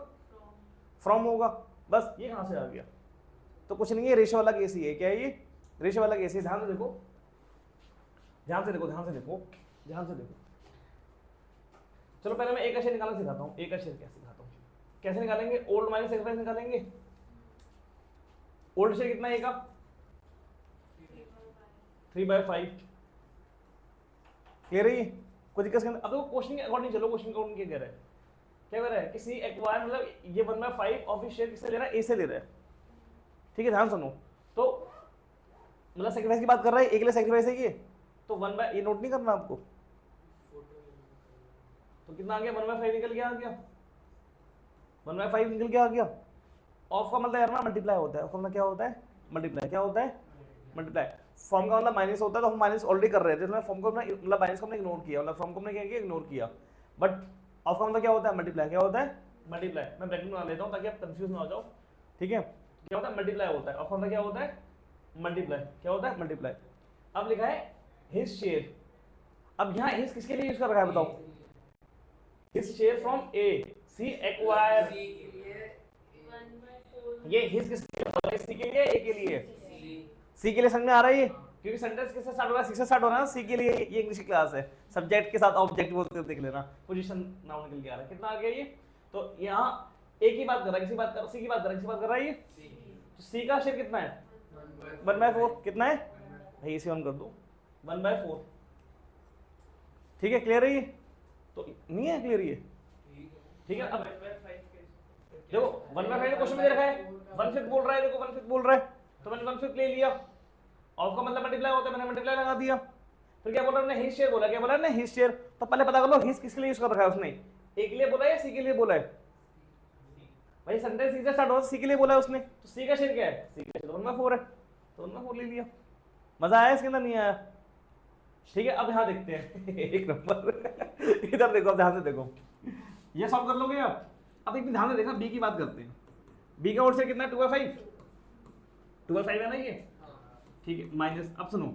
फ्रॉम होगा, बस ये कहाँ से आ गया। तो कुछ नहीं है, रेशो वाला केस ही है, क्या है ये, रेशो वाला केस है। ध्यान से देखो, ध्यान से देखो, ध्यान से देखो, ध्यान से देखो। चलो पहले मैं एक का शेयर निकालना सिखाता हूँ, एक का शेयर कैसे सिखाता हूँ, कैसे निकालेंगे, ओल्ड माइनस एक्सपेंस निकालेंगे। ओल्ड शेयर कितना है का 3/5, क्लियर है ये, कोई दिक्कत नहीं। अब देखो क्वेश्चन के अकॉर्डिंग चलो, क्वेश्चन के अकॉर्डिंग क्या कह रहा है, क्या कह रहा है, किसी एक्वायर मतलब ये 1/5 ऑफ शेयर किससे ले रहा है, ए से ले रहा है, ठीक है। ध्यान सुनो, तो मतलब सेक्रीफाइस की बात कर रहा है, एक के लिए सेक्रीफाइस है ये, तो 1/, ये नोट नहीं करना आपको, तो कितना आ गया 1/5 निकल गया, आ गया 1/5 निकल के आ गया। ऑफ का मतलब यार ना मल्टीप्लाई होता है, ऑफ का क्या होता है, मल्टीप्लाई, क्या होता है, मल्टीप्लाई। फॉर्म का मतलब माइनस होता है, तो हम माइनस ऑलरेडी कर रहे थे, तो फॉर्म को मतलब माइनस को हमने इग्नोर किया, मतलब फॉर्म को हमने क्या किया, इग्नोर किया। बट ऑफ का मतलब क्या होता है, मल्टीप्लाई, क्या होता है, मल्टीप्लाई। मैं ब्रैकेट बना लेता हूँ ताकि आप कंफ्यूज ना हो जाओ, ठीक है। क्या होता है, मल्टीप्लाई होता है, ऑफ का मतलब क्या होता है, मल्टीप्लाई, क्या होता है, मल्टीप्लाई। अब लिखा है हिज शेयर, अब यहाँ हिज किसके लिए यूज कर रखा है बताओ, his share from A, C acquire, ये हिज किसके लिए, सी के लिए, ए के लिए, सी के लिए समझ में आ रहा है ये, क्योंकि सेंटेंस किससे स्टार्ट हो रहा है, सी से स्टार्ट हो रहा है ना, सी के लिए। ये इंग्लिश की क्लास है, सब्जेक्ट के साथ ऑब्जेक्ट बोलते देख लेना, पोजीशन नाउन निकल के आ रहा है, कितना आ गया ये। तो यहाँ ए की बात कर रहा है, किसी बात कर, सी की बात कर रहा है, किसी बात कर रहा है ये, तो सी का शेयर कितना है 1/4, कितना है भाई, इसे ऑन कर दो 1/4, ठीक है, क्लियर है ये, तो नहीं है क्लियर ये, ठीक है। अब देखो 1/5 ने क्वेश्चन में दे रखा है, 1/5 बोल रहा है, देखो 1/5 बोल रहा है, तो मैंने 1/5 ले लिया। ऑफ का मतलब मल्टीप्लाई होता है, मैंने मल्टीप्लाई लगा दिया। फिर क्या बोला हमने, हिज शेयर बोला, क्या बोला हमने, हिज शेयर। तो पहले पता कर लो हिज किसके लिए यूज कर रखा है उसने, ए के लिए बोला है, सी के लिए बोला है, भाई सेंटेंस सी से स्टार्ट हो, सी के लिए बोला है उसने, तो सी का शेयर क्या है, सी का शेयर 1/4 है, तो 1/4 ले लिया। मजा आया इसके अंदर, नहीं आया, ठीक है। अब यहाँ देखते हैं एक नंबर इधर देखो, अब ध्यान से देखो, ये सॉल्व कर लोगे आप। अब एक ध्यान से देखना, बी की बात करते हैं, बी का ओल्ड शेयर कितना है 2/5, 2/5 है ना ये, ठीक है, माइनस। अब सुनो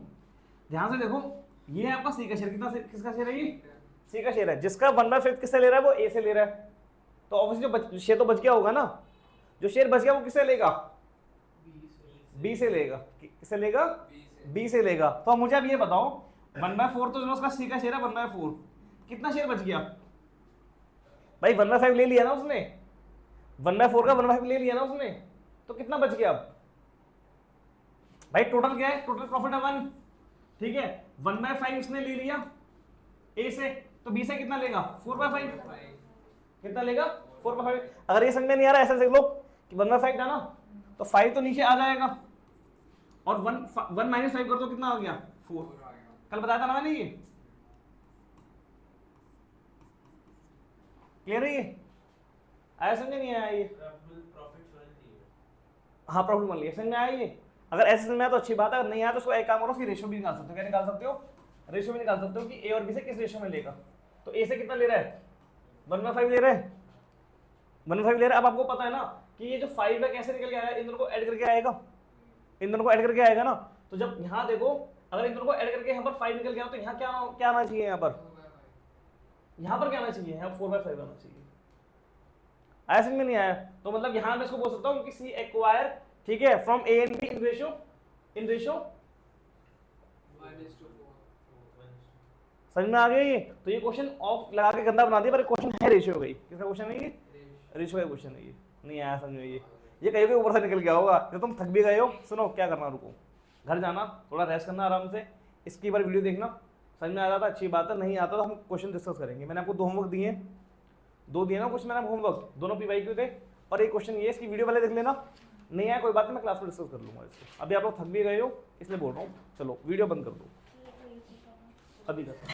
ध्यान से देखो, ये है आपका सी का शेयर, कितना किसका शेयर है ये, सी का शेयर है, जिसका 1/5 किससे ले रहा है, वो ए से ले रहा है, तो ऑब्वियसली जो शेयर तो बच गया होगा ना, जो शेयर बच गया वो किससे लेगा, बी से लेगा, किससे लेगा, बी से लेगा। तो मुझे अब ये बताओ 1/4 तो उसका सी का शेयर है 1/4, कितना शेयर बच गया भाई, 1/5 ले लिया ना उसने, 1/4 का 1/5 ले लिया ना उसने, तो कितना बच गया अब भाई, टोटल क्या है, टोटल प्रॉफिट है 1, ठीक है। 1/5 उसने ले लिया ए से, तो बी से कितना लेगा 4/5, कितना लेगा 4/5। अगर ये समझ में नहीं आ रहा ऐसा देख लो कि 1/5 था ना, तो 5 तो नीचे आ जाएगा, और 1 - 5 कर दो, कितना आ गया 4, कल बताया था ना मैंने ये, क्लियर है ये? आया समझ नहीं आया ये? प्रॉफिट फॉर दी हाँ प्रॉफिट मान लिया, समझ में आया ये? अगर ऐसे समझ में आया तो अच्छी बात है, अगर नहीं आया तो उसको एक काम करो, उसकी रेशियो भी निकाल सकते हो। क्या निकाल सकते हो? रेशियो भी निकाल सकते हो कि ए और बी से किस रेशियो में लेगा। तो ए से कितना ले रहा है? 1/5 ले रहा है, 1/5 ले रहा है। अब आपको पता है ना कि ये जो 5 है कैसे निकल के आएगा, इन दोनों को ऐड करके आएगा, इन दोनों को ऐड करके आएगा ना। तो जब यहाँ देखो, अगर इन दोनों को ऐड करके यहाँ पर 5 निकल गया तो यहाँ क्या क्या आना चाहिए, यहाँ पर क्या आना चाहिए, यहाँ 4/5 आना चाहिए। आया समझ में नहीं आया? तो मतलब यहाँ मैं इसको बोल सकता हूँ कि सी एक्वायर, ठीक है, from A and be in ratio समझ में आ गया ये? तो ये क्वेश्चन ऑफ लगा के गंदा बना दिया, पर क्वेश्चन है रेशियो का ही। किसका क्वेश्चन है ये? रेशियो का क्वेश्चन है ये। नहीं आया समझ में ये कहीं के ऊपर से निकल गया होगा। जब तुम थक भी गए हो, सुनो क्या करना, रुको, घर जाना, थोड़ा रेस्ट करना आराम से, इसकी बार वीडियो देखना, समझ में आ जाता अच्छी बात है, नहीं आता तो हम क्वेश्चन डिस्कस करेंगे। मैंने आपको 2 होमवर्क दिए, 2 दिए ना कुछ मैंने आपको होमवर्क, दोनों PYQ थे, और एक क्वेश्चन ये, इसकी वीडियो पहले देख लेना। नहीं आया कोई बात नहीं, मैं क्लास में डिस्कस कर लूँगा इसको। अभी आप लोग थक भी गए हो इसलिए बोल रहा हूँ। चलो वीडियो बंद कर दो, अभी कर